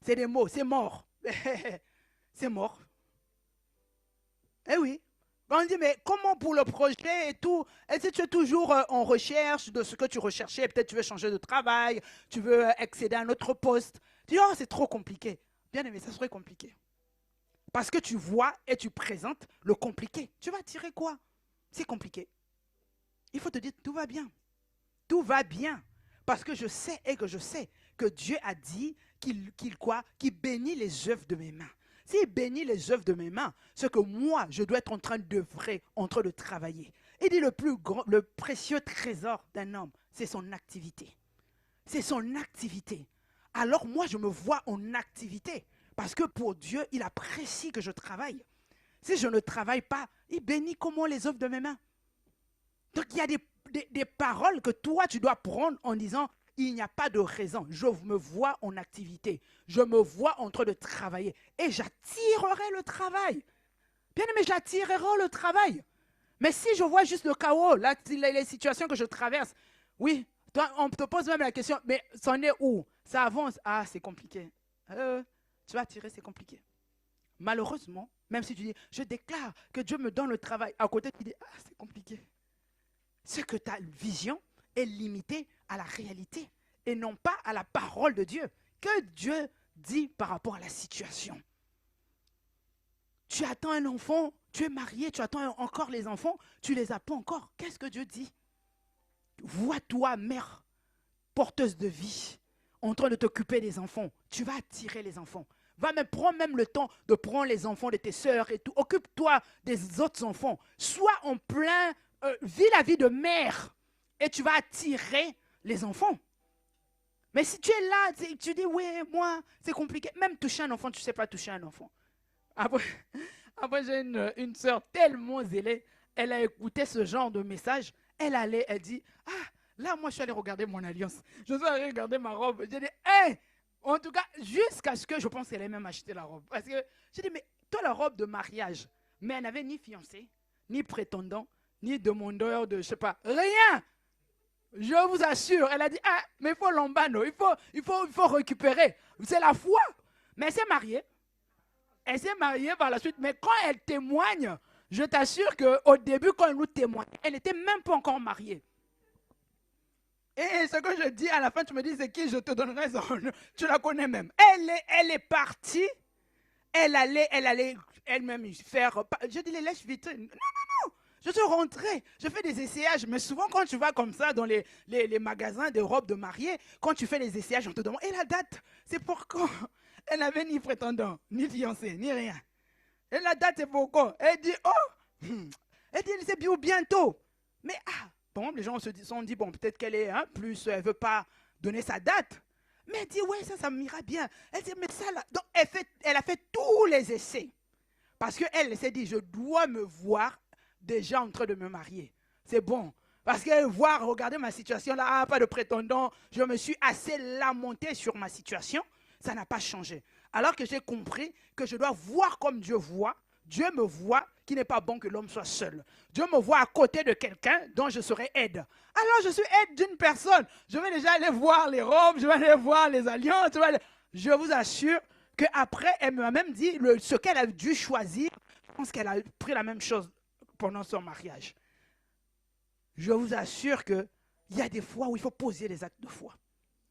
C'est des mots, c'est mort. C'est mort. Eh oui. On dit, mais comment pour le projet et tout? Est-ce que tu es toujours en recherche de ce que tu recherchais? Peut-être tu veux changer de travail, tu veux accéder à un autre poste. Tu dis, oh, c'est trop compliqué. Bien aimé, ça serait compliqué. Parce que tu vois et tu présentes le compliqué. Tu vas tirer quoi? C'est compliqué. Il faut te dire, tout va bien. Tout va bien. Parce que je sais et que je sais que Dieu a dit qu'il bénit les œuvres de mes mains. S'il bénit les œuvres de mes mains, c'est que moi, je dois être en train d'œuvrer, en train de travailler. Il dit le précieux trésor d'un homme, c'est son activité. C'est son activité. Alors moi, je me vois en activité. Parce que pour Dieu, il apprécie que je travaille. Si je ne travaille pas, il bénit comment les œuvres de mes mains. Donc il y a des paroles que toi, tu dois prendre en disant, il n'y a pas de raison. Je me vois en activité. Je me vois en train de travailler. Et j'attirerai le travail. Bien aimé, j'attirerai le travail. Mais si je vois juste le chaos, là, les situations que je traverse, oui, toi, on te pose même la question, mais ça en est où? Ça avance. Ah, c'est compliqué. Tu vas attirer, c'est compliqué. Malheureusement, même si tu dis, je déclare que Dieu me donne le travail, à côté, tu dis, ah, c'est compliqué. C'est que ta vision est limitée à la réalité et non pas à la parole de Dieu. Que Dieu dit par rapport à la situation. Tu attends un enfant, tu es marié, tu attends encore les enfants, tu ne les as pas encore. Qu'est-ce que Dieu dit? Vois-toi, mère, porteuse de vie, en train de t'occuper des enfants. Tu vas attirer les enfants. Prends même le temps de prendre les enfants de tes sœurs et tout. Occupe-toi des autres enfants. Sois en plein, vis la vie de mère et tu vas attirer les enfants. Mais si tu es là, tu dis, oui, moi, c'est compliqué. Même toucher un enfant, tu ne sais pas toucher un enfant. Après j'ai une sœur tellement zélée, elle a écouté ce genre de message. Elle dit, ah, là, moi, je suis allée regarder mon alliance. Je suis allée regarder ma robe. J'ai dit, hé! En tout cas, jusqu'à ce que je pense qu'elle ait même acheté la robe. Parce que j'ai dit, mais toi, la robe de mariage, mais elle n'avait ni fiancé, ni prétendant, ni demandeur de, je ne sais pas, rien. Je vous assure, elle a dit, ah, mais il faut l'embano, il faut récupérer. C'est la foi. Mais elle s'est mariée. Elle s'est mariée par la suite. Mais quand elle témoigne, je t'assure qu'au début, quand elle nous témoigne, elle n'était même pas encore mariée. Et ce que je dis à la fin, tu me dis, c'est qui? Je te donnerai son nom. Tu la connais même. Elle est partie. Elle allait elle-même faire. Je dis, les lèches vitrines. Non, non, non. Je suis rentrée. Je fais des essayages. Mais souvent, quand tu vas comme ça dans les magasins de robes de mariée, quand tu fais les essayages, on te demande, et la date? C'est pour quand? Elle n'avait ni prétendant, ni fiancé, ni rien. Et la date, c'est pour quand? Elle dit, oh, elle dit, c'est bientôt. Mais bon, les gens se sont dit, bon, peut-être qu'elle est plus, elle ne veut pas donner sa date. Mais elle dit, ouais, ça m'ira bien. Elle dit, mais ça, là. Donc, elle a fait tous les essais. Parce qu'elle s'est dit, je dois me voir déjà en train de me marier. C'est bon. Parce qu'elle voit, regardez ma situation là, pas de prétendant. Je me suis assez lamenté sur ma situation. Ça n'a pas changé. Alors que j'ai compris que je dois voir comme Dieu voit. Dieu me voit qu'il n'est pas bon que l'homme soit seul. Dieu me voit à côté de quelqu'un dont je serai aide. Alors je suis aide d'une personne. Je vais déjà aller voir les robes, je vais aller voir les alliances. Je vous assure qu'après, elle m'a même dit ce qu'elle a dû choisir. Je pense qu'elle a pris la même chose pendant son mariage. Je vous assure qu'il y a des fois où il faut poser des actes de foi.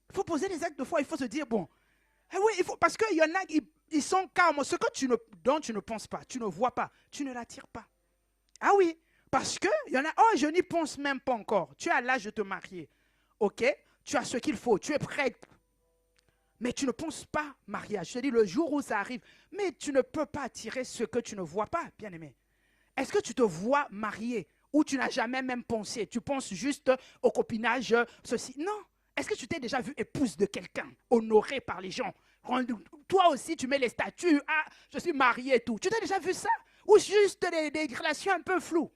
Il faut poser des actes de foi. Il faut se dire, bon, oui, parce qu'il y en a, ils sont calmes. Ce dont tu ne penses pas, tu ne vois pas, tu ne l'attires pas. Ah oui, parce qu'il y en a, oh, je n'y pense même pas encore. Tu as l'âge de te marier. Ok, tu as ce qu'il faut, tu es prête. Mais tu ne penses pas mariage. Je te dis, le jour où ça arrive, mais tu ne peux pas attirer ce que tu ne vois pas, bien-aimé. Est-ce que tu te vois marié ou tu n'as jamais même pensé? Tu penses juste au copinage, ceci. Non. Est-ce que tu t'es déjà vu épouse de quelqu'un, honorée par les gens? Toi aussi, tu mets les statuts, ah, je suis marié et tout. Tu t'es déjà vu ça? Ou juste des relations un peu floues?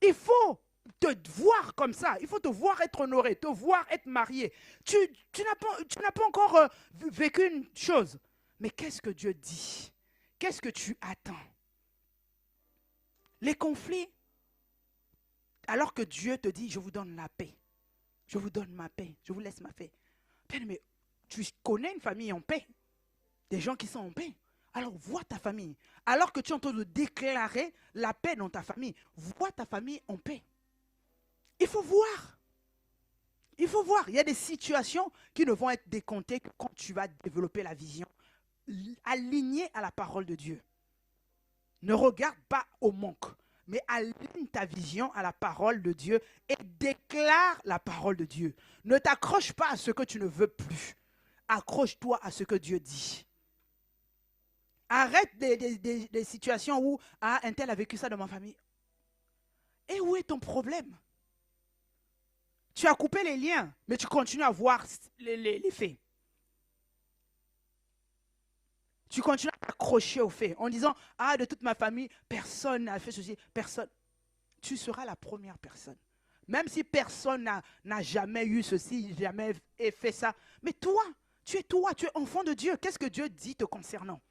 Il faut te voir comme ça. Il faut te voir être honoré, te voir être marié. Tu n'as pas encore vécu une chose. Mais qu'est-ce que Dieu dit? Qu'est-ce que tu attends? Les conflits, alors que Dieu te dit, je vous donne la paix. Je vous donne ma paix. Je vous laisse ma paix. Bien, mais tu connais une famille en paix. Des gens qui sont en paix. Alors vois ta famille. Alors que tu es en train de déclarer la paix dans ta famille, vois ta famille en paix. Il faut voir. Il faut voir. Il y a des situations qui ne vont être décomptées que quand tu vas développer la vision alignée à la parole de Dieu. Ne regarde pas au manque, mais aligne ta vision à la parole de Dieu et déclare la parole de Dieu. Ne t'accroche pas à ce que tu ne veux plus. Accroche-toi à ce que Dieu dit. Arrête des situations où un tel a vécu ça dans ma famille. Et où est ton problème? Tu as coupé les liens, mais tu continues à voir les faits. Tu continues à t'accrocher aux faits en disant, de toute ma famille, personne n'a fait ceci, personne. Tu seras la première personne. Même si personne n'a jamais eu ceci, jamais fait ça. Mais toi, tu es enfant de Dieu. Qu'est-ce que Dieu dit te concernant?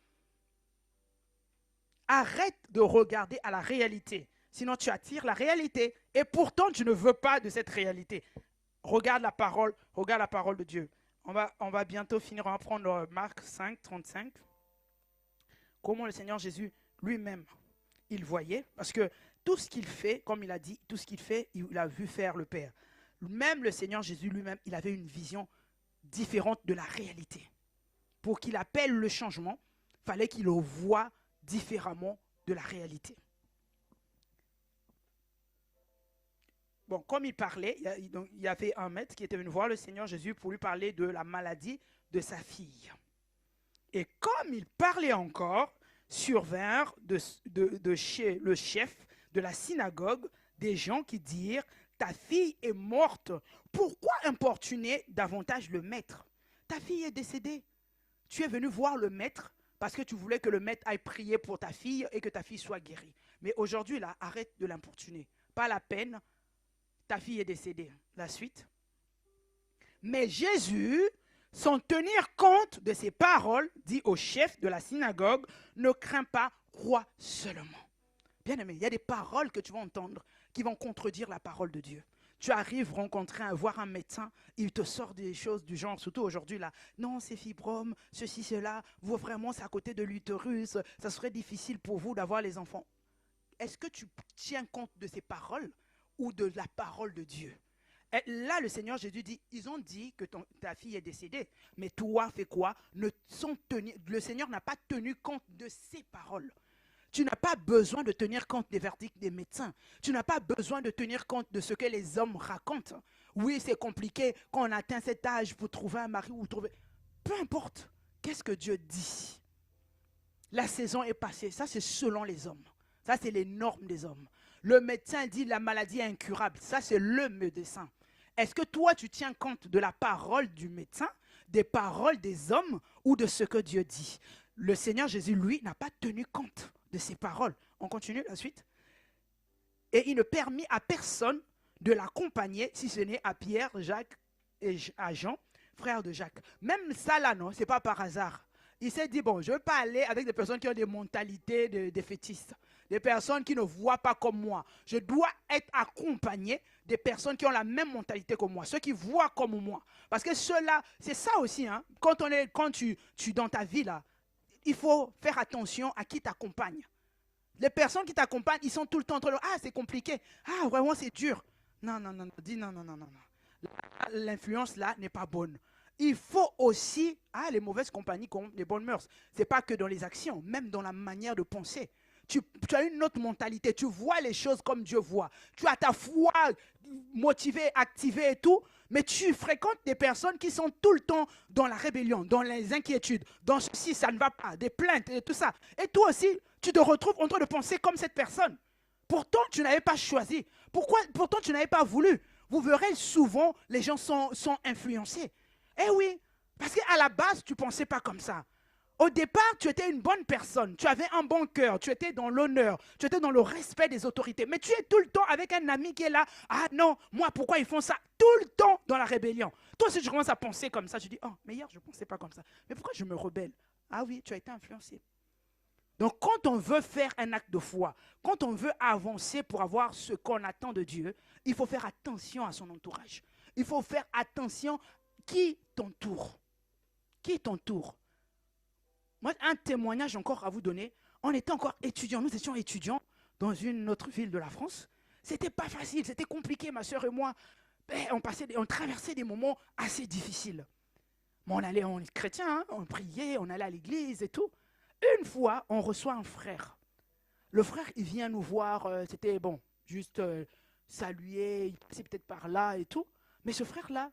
Arrête de regarder à la réalité. Sinon, tu attires la réalité. Et pourtant, tu ne veux pas de cette réalité. Regarde la parole de Dieu. On va bientôt finir. On va prendre Marc 5, 35. Comment le Seigneur Jésus lui-même, il voyait. Parce que tout ce qu'il fait, comme il a dit, tout ce qu'il fait, il a vu faire le Père. Même le Seigneur Jésus lui-même, il avait une vision différente de la réalité. Pour qu'il appelle le changement, il fallait qu'il le voie différemment de la réalité. Bon, comme il parlait, il y avait un maître qui était venu voir le Seigneur Jésus pour lui parler de la maladie de sa fille. Et comme il parlait encore, survinrent de chez le chef de la synagogue des gens qui dirent, ta fille est morte, pourquoi importuner davantage le maître? Ta fille est décédée. Tu es venu voir le maître parce que tu voulais que le maître aille prier pour ta fille et que ta fille soit guérie. Mais aujourd'hui, là, arrête de l'importuner. Pas la peine, ta fille est décédée. La suite. Mais Jésus, sans tenir compte de ces paroles, dit au chef de la synagogue, ne crains pas, crois seulement. Bien aimé, il y a des paroles que tu vas entendre qui vont contredire la parole de Dieu. Tu arrives voir un médecin, il te sort des choses du genre, surtout aujourd'hui là, non, c'est fibrome, ceci, cela, vous vraiment, c'est à côté de l'utérus, ça serait difficile pour vous d'avoir les enfants. Est-ce que tu tiens compte de ces paroles ou de la parole de Dieu? Et là, le Seigneur Jésus dit, ils ont dit que ta fille est décédée, mais toi, fais quoi? Le Seigneur n'a pas tenu compte de ces paroles. Tu n'as pas besoin de tenir compte des verdicts des médecins. Tu n'as pas besoin de tenir compte de ce que les hommes racontent. Oui, c'est compliqué quand on atteint cet âge pour trouver un mari ou trouver... Peu importe, qu'est-ce que Dieu dit? La saison est passée, ça c'est selon les hommes. Ça c'est les normes des hommes. Le médecin dit la maladie est incurable, ça c'est le médecin. Est-ce que toi tu tiens compte de la parole du médecin, des paroles des hommes ou de ce que Dieu dit? Le Seigneur Jésus, lui, n'a pas tenu compte de ces paroles. On continue la suite. Et il ne permit à personne de l'accompagner, si ce n'est à Pierre, Jacques et à Jean, frère de Jacques. Même ça là, non, ce n'est pas par hasard. Il s'est dit, bon, je ne veux pas aller avec des personnes qui ont des mentalités de fétistes, des personnes qui ne voient pas comme moi. Je dois être accompagné des personnes qui ont la même mentalité que moi, ceux qui voient comme moi. Parce que ceux-là, c'est ça aussi, hein, quand tu dans ta vie là, il faut faire attention à qui t'accompagne. Les personnes qui t'accompagnent, ils sont tout le temps entre eux. Ah, c'est compliqué. Ah, vraiment, c'est dur. Non. Dis non. L'influence là n'est pas bonne. Il faut aussi, les mauvaises compagnies comme les bonnes mœurs. Ce n'est pas que dans les actions, même dans la manière de penser. Tu as une autre mentalité. Tu vois les choses comme Dieu voit. Tu as ta foi motivée, activée et tout. Mais tu fréquentes des personnes qui sont tout le temps dans la rébellion, dans les inquiétudes, dans ceci, ça ne va pas, des plaintes et tout ça. Et toi aussi, tu te retrouves en train de penser comme cette personne. Pourtant, tu n'avais pas choisi. Pourtant, tu n'avais pas voulu. Vous verrez souvent, les gens sont influencés. Eh oui, parce qu'à la base, tu ne pensais pas comme ça. Au départ, tu étais une bonne personne, tu avais un bon cœur, tu étais dans l'honneur, tu étais dans le respect des autorités. Mais tu es tout le temps avec un ami qui est là. Ah non, moi, pourquoi ils font ça? Tout le temps dans la rébellion. Toi, si tu commences à penser comme ça, tu dis, oh, mais hier, je ne pensais pas comme ça. Mais pourquoi je me rebelle? Ah oui, tu as été influencé. Donc, quand on veut faire un acte de foi, quand on veut avancer pour avoir ce qu'on attend de Dieu, il faut faire attention à son entourage. Il faut faire attention qui t'entoure. Qui t'entoure? Moi, un témoignage encore à vous donner. On était encore étudiants, nous étions étudiants dans une autre ville de la France. C'était pas facile, c'était compliqué, ma soeur et moi. On traversait des moments assez difficiles. Mais on est chrétiens, hein, on priait, on allait à l'église et tout. Une fois, on reçoit un frère. Le frère, il vient nous voir, c'était bon, juste saluer, il passait peut-être par là et tout. Mais ce frère-là,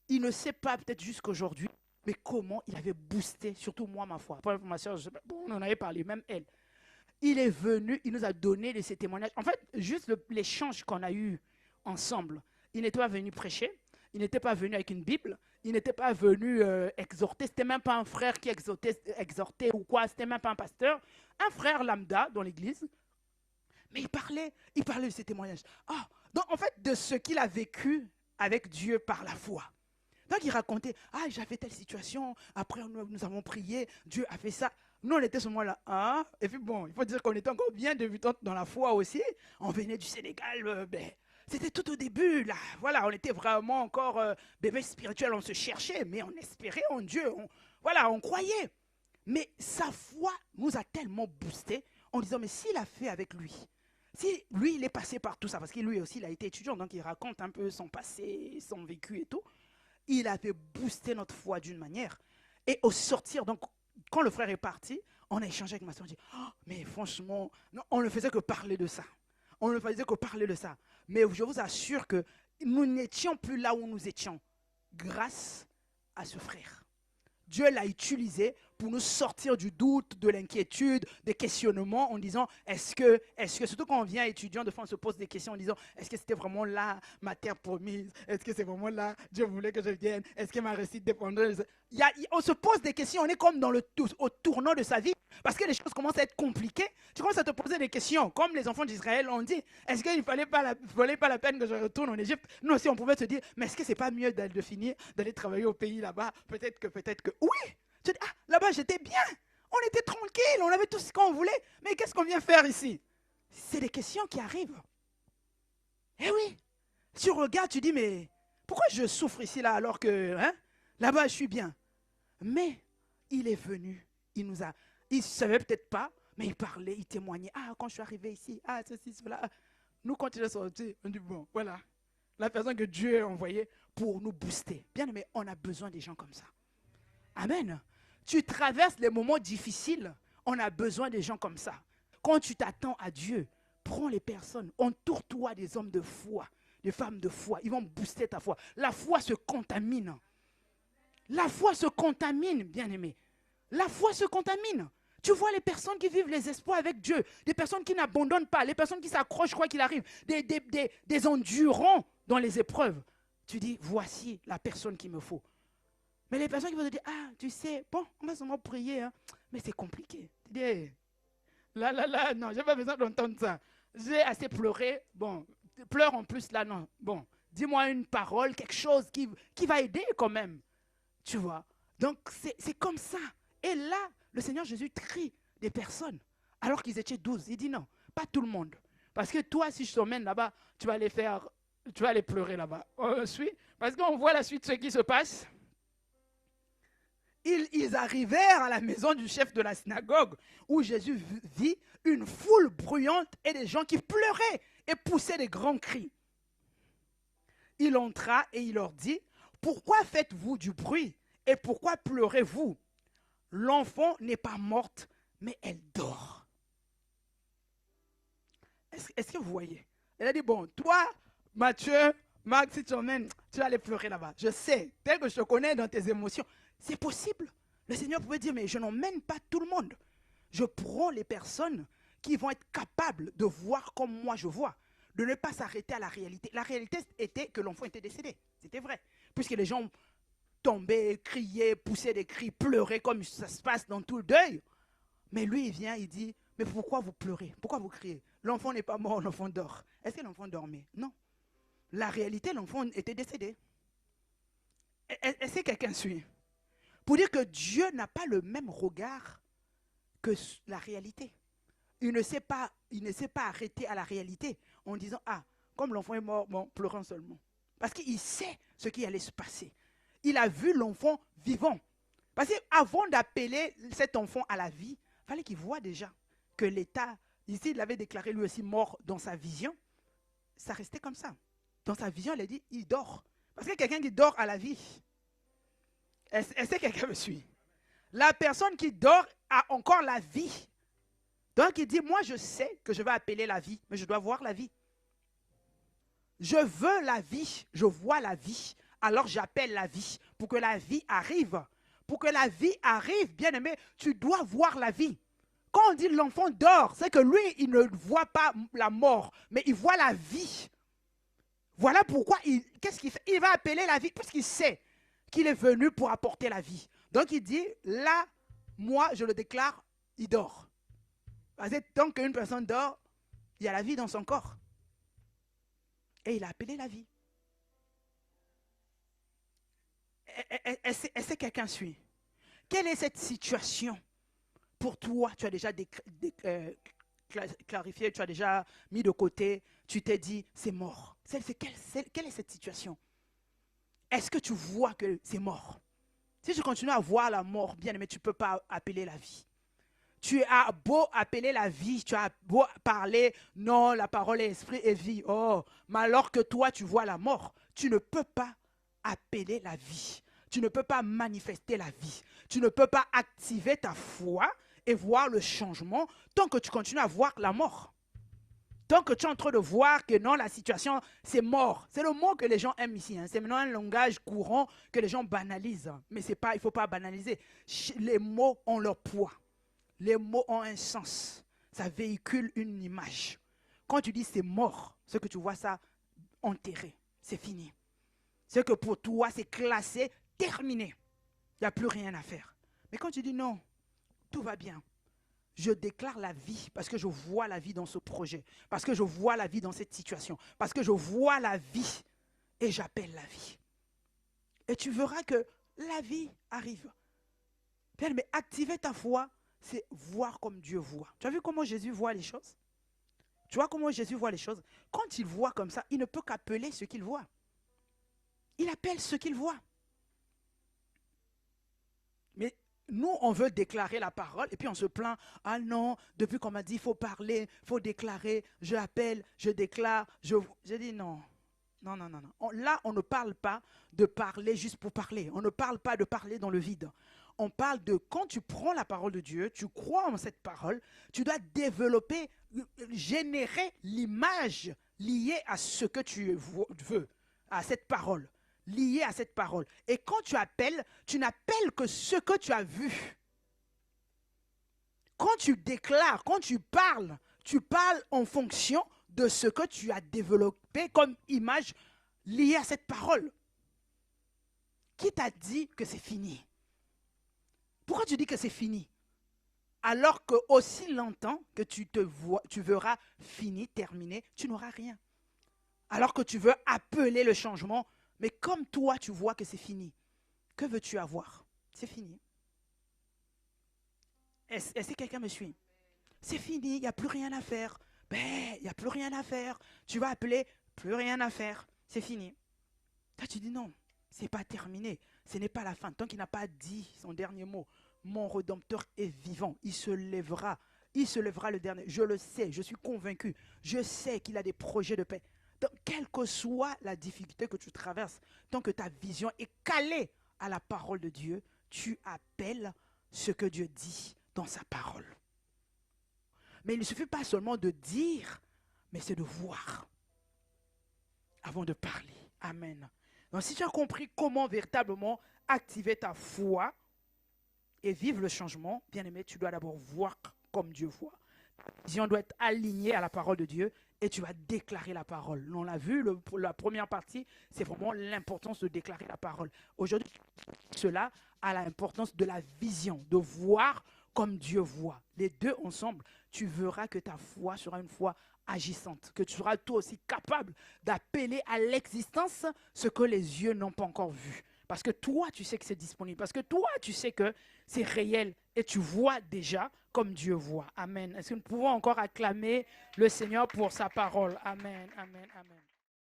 il ne sait pas peut-être jusqu'aujourd'hui, mais comment il avait boosté, surtout moi, ma foi. Après, ma soeur, je sais pas, bon, on en avait parlé, même elle. Il est venu, il nous a donné ses témoignages. En fait, juste l'échange qu'on a eu ensemble. Il n'était pas venu prêcher, il n'était pas venu avec une Bible, il n'était pas venu exhorter. C'était même pas un frère qui exhortait ou quoi, c'était même pas un pasteur. Un frère lambda dans l'église. Mais il parlait de ses témoignages. Donc, en fait, de ce qu'il a vécu avec Dieu par la foi. Donc, il racontait, j'avais telle situation, après nous avons prié, Dieu a fait ça. Nous, on était ce moment-là. Et puis bon, il faut dire qu'on était encore bien débutantes dans la foi aussi. On venait du Sénégal, c'était tout au début, là. Voilà, on était vraiment encore bébé spirituel, on se cherchait, mais on espérait en Dieu. On croyait. Mais sa foi nous a tellement boosté en disant, mais s'il a fait avec lui, si lui, il est passé par tout ça, parce que lui aussi, il a été étudiant, donc il raconte un peu son passé, son vécu et tout. Il avait boosté notre foi d'une manière. Et au sortir, donc, quand le frère est parti, on a échangé avec ma soeur. On dit, mais franchement, non, on ne faisait que parler de ça. On ne faisait que parler de ça. Mais je vous assure que nous n'étions plus là où nous étions grâce à ce frère. Dieu l'a utilisé pour nous sortir du doute, de l'inquiétude, des questionnements en disant, est-ce que, surtout quand on vient étudiant, de fois on se pose des questions en disant, est-ce que c'était vraiment là ma terre promise? Est-ce que c'est vraiment là Dieu voulait que je vienne? Est-ce que ma réussite dépendrait de... On se pose des questions, on est comme au tournant de sa vie, parce que les choses commencent à être compliquées. Tu commences à te poser des questions, comme les enfants d'Israël ont dit, est-ce qu'il ne valait pas la peine que je retourne en Égypte? Nous aussi on pouvait se dire, mais est-ce que c'est pas mieux de finir, d'aller travailler au pays là-bas? Peut-être que oui. Tu dis, là-bas j'étais bien, on était tranquille, on avait tout ce qu'on voulait, mais qu'est-ce qu'on vient faire ici? C'est des questions qui arrivent. Eh oui, Tu regardes, tu dis, mais pourquoi je souffre ici, là, alors que là-bas, je suis bien? Mais il est venu, il ne savait peut-être pas, mais il parlait, il témoignait. Ah, quand je suis arrivé ici, ah, ceci, cela. Nous, quand il est sorti, on dit, bon, voilà, la personne que Dieu a envoyée pour nous booster. Bien aimé, on a besoin des gens comme ça. Amen. Tu traverses les moments difficiles, on a besoin des gens comme ça. Quand tu t'attends à Dieu, prends les personnes, entoure-toi des hommes de foi, des femmes de foi. Ils vont booster ta foi. La foi se contamine. La foi se contamine, bien-aimé. La foi se contamine. Tu vois les personnes qui vivent les espoirs avec Dieu, des personnes qui n'abandonnent pas, les personnes qui s'accrochent quoi qu'il arrive, des endurants dans les épreuves. Tu dis, voici la personne qu'il me faut. Mais les personnes qui vont te dire, ah, tu sais, bon, on va seulement prier, hein, mais c'est compliqué. Tu dis, hey, là, non, je n'ai pas besoin d'entendre ça. J'ai assez pleuré, bon, pleure en plus là, non. Bon, dis-moi une parole, quelque chose qui va aider quand même. Tu vois. Donc, c'est comme ça. Et là, le Seigneur Jésus trie des personnes, alors qu'ils étaient 12. Il dit non, pas tout le monde. Parce que toi, si je t'emmène là-bas, tu vas aller pleurer là-bas. Parce qu'on voit la suite de ce qui se passe. Ils arrivèrent à la maison du chef de la synagogue, où Jésus vit une foule bruyante et des gens qui pleuraient et poussaient des grands cris. Il entra et il leur dit, pourquoi faites-vous du bruit et pourquoi pleurez-vous? L'enfant n'est pas morte, mais elle dort. Est-ce que vous voyez? Elle a dit, bon, toi, Matthieu, Marc, si tu emmènes, tu vas aller pleurer là-bas. Je sais, tel que je te connais dans tes émotions, c'est possible. Le Seigneur pouvait dire, mais je n'emmène pas tout le monde. Je prends les personnes qui vont être capables de voir comme moi je vois, de ne pas s'arrêter à la réalité. La réalité était que l'enfant était décédé. C'était vrai. Puisque les gens tombaient, criaient, poussaient des cris, pleuraient comme ça se passe dans tout le deuil. Mais lui, il vient, il dit, mais pourquoi vous pleurez? Pourquoi vous criez? L'enfant n'est pas mort, l'enfant dort. Est-ce que l'enfant dormait? Non. La réalité, l'enfant était décédé. Est-ce que quelqu'un suit? Pour dire que Dieu n'a pas le même regard que la réalité. Il ne s'est pas arrêté à la réalité en disant, ah, comme l'enfant est mort, bon, pleurons seulement. Parce qu'il sait ce qui allait se passer. Il a vu l'enfant vivant. Parce qu'avant d'appeler cet enfant à la vie, il fallait qu'il voie déjà que l'État, ici, il avait déclaré lui aussi mort dans sa vision. Ça restait comme ça. Dans sa vision, il a dit, il dort. Parce que quelqu'un qui dort à la vie, est-ce que quelqu'un me suit? La personne qui dort a encore la vie. Donc il dit, moi je sais que je vais appeler la vie, mais je dois voir la vie. Je veux la vie, je vois la vie, alors j'appelle la vie pour que la vie arrive. Pour que la vie arrive, bien aimé, tu dois voir la vie. Quand on dit l'enfant dort, c'est que lui, il ne voit pas la mort, mais il voit la vie. Voilà pourquoi, qu'est-ce qu'il fait? Il va appeler la vie, puisqu'il sait qu'il est venu pour apporter la vie. Donc il dit, là, moi, je le déclare, il dort. Parce que tant qu'une personne dort, il y a la vie dans son corps. Et il a appelé la vie. Est-ce que quelqu'un suit? Quelle est cette situation? Pour toi, tu as déjà clarifié, tu as déjà mis de côté, tu t'es dit, c'est mort. Quelle est cette situation? Est-ce que tu vois que c'est mort? Si tu continues à voir la mort, bien aimé, tu ne peux pas appeler la vie. Tu as beau appeler la vie, tu as beau parler, non, la parole est esprit et vie. Oh, mais alors que toi, tu vois la mort, tu ne peux pas appeler la vie. Tu ne peux pas manifester la vie. Tu ne peux pas activer ta foi et voir le changement tant que tu continues à voir la mort. Tant que tu es en train de voir que non, la situation, c'est mort. C'est le mot que les gens aiment ici. Hein. C'est maintenant un langage courant que les gens banalisent. Mais il ne faut pas banaliser. Les mots ont leur poids. Les mots ont un sens. Ça véhicule une image. Quand tu dis c'est mort, c'est que tu vois ça enterré. C'est fini. C'est que pour toi, c'est classé, terminé. Il n'y a plus rien à faire. Mais quand tu dis non, tout va bien. Je déclare la vie parce que je vois la vie dans ce projet. Parce que je vois la vie dans cette situation. Parce que je vois la vie et j'appelle la vie. Et tu verras que la vie arrive. Bien, mais activer ta foi, c'est voir comme Dieu voit. Tu as vu comment Jésus voit les choses? Tu vois comment Jésus voit les choses? Quand il voit comme ça, il ne peut qu'appeler ce qu'il voit. Il appelle ce qu'il voit. Mais nous, on veut déclarer la parole et puis on se plaint. Ah non, depuis qu'on m'a dit, il faut parler, il faut déclarer. Je appelle, je déclare. Je dis non. Non, non, non, non. Là, on ne parle pas de parler juste pour parler. On ne parle pas de parler dans le vide. On parle de quand tu prends la parole de Dieu, tu crois en cette parole, tu dois développer, générer l'image liée à ce que tu veux, à cette parole, liée à cette parole. Et quand tu appelles, tu n'appelles que ce que tu as vu. Quand tu déclares, quand tu parles en fonction de ce que tu as développé comme image liée à cette parole. Qui t'a dit que c'est fini? Pourquoi tu dis que c'est fini? Alors que aussi longtemps que tu verras fini, terminé, tu n'auras rien. Alors que tu veux appeler le changement, mais comme toi tu vois que c'est fini, que veux-tu avoir? C'est fini. Est-ce que quelqu'un me suit? C'est fini, il n'y a plus rien à faire. Ben, il n'y a plus rien à faire. Tu vas appeler, plus rien à faire. C'est fini. Toi, tu dis non, c'est pas terminé. Ce n'est pas la fin. Tant qu'il n'a pas dit son dernier mot, mon Rédempteur est vivant. Il se lèvera. Il se lèvera le dernier. Je le sais, je suis convaincu. Je sais qu'il a des projets de paix. Donc, quelle que soit la difficulté que tu traverses, tant que ta vision est calée à la parole de Dieu, tu appelles ce que Dieu dit dans sa parole. Mais il ne suffit pas seulement de dire, mais c'est de voir avant de parler. Amen. Donc si tu as compris comment véritablement activer ta foi et vivre le changement, bien aimé, tu dois d'abord voir comme Dieu voit. Ta vision doit être alignée à la parole de Dieu et tu vas déclarer la parole. On l'a vu, la première partie, c'est vraiment l'importance de déclarer la parole. Aujourd'hui, cela a l'importance de la vision, de voir comme Dieu voit. Les deux ensemble, tu verras que ta foi sera une foi agissante, que tu seras toi aussi capable d'appeler à l'existence ce que les yeux n'ont pas encore vu. Parce que toi, tu sais que c'est disponible. Parce que toi, tu sais que c'est réel et tu vois déjà comme Dieu voit. Amen. Est-ce que nous pouvons encore acclamer le Seigneur pour sa parole? Amen, amen, amen.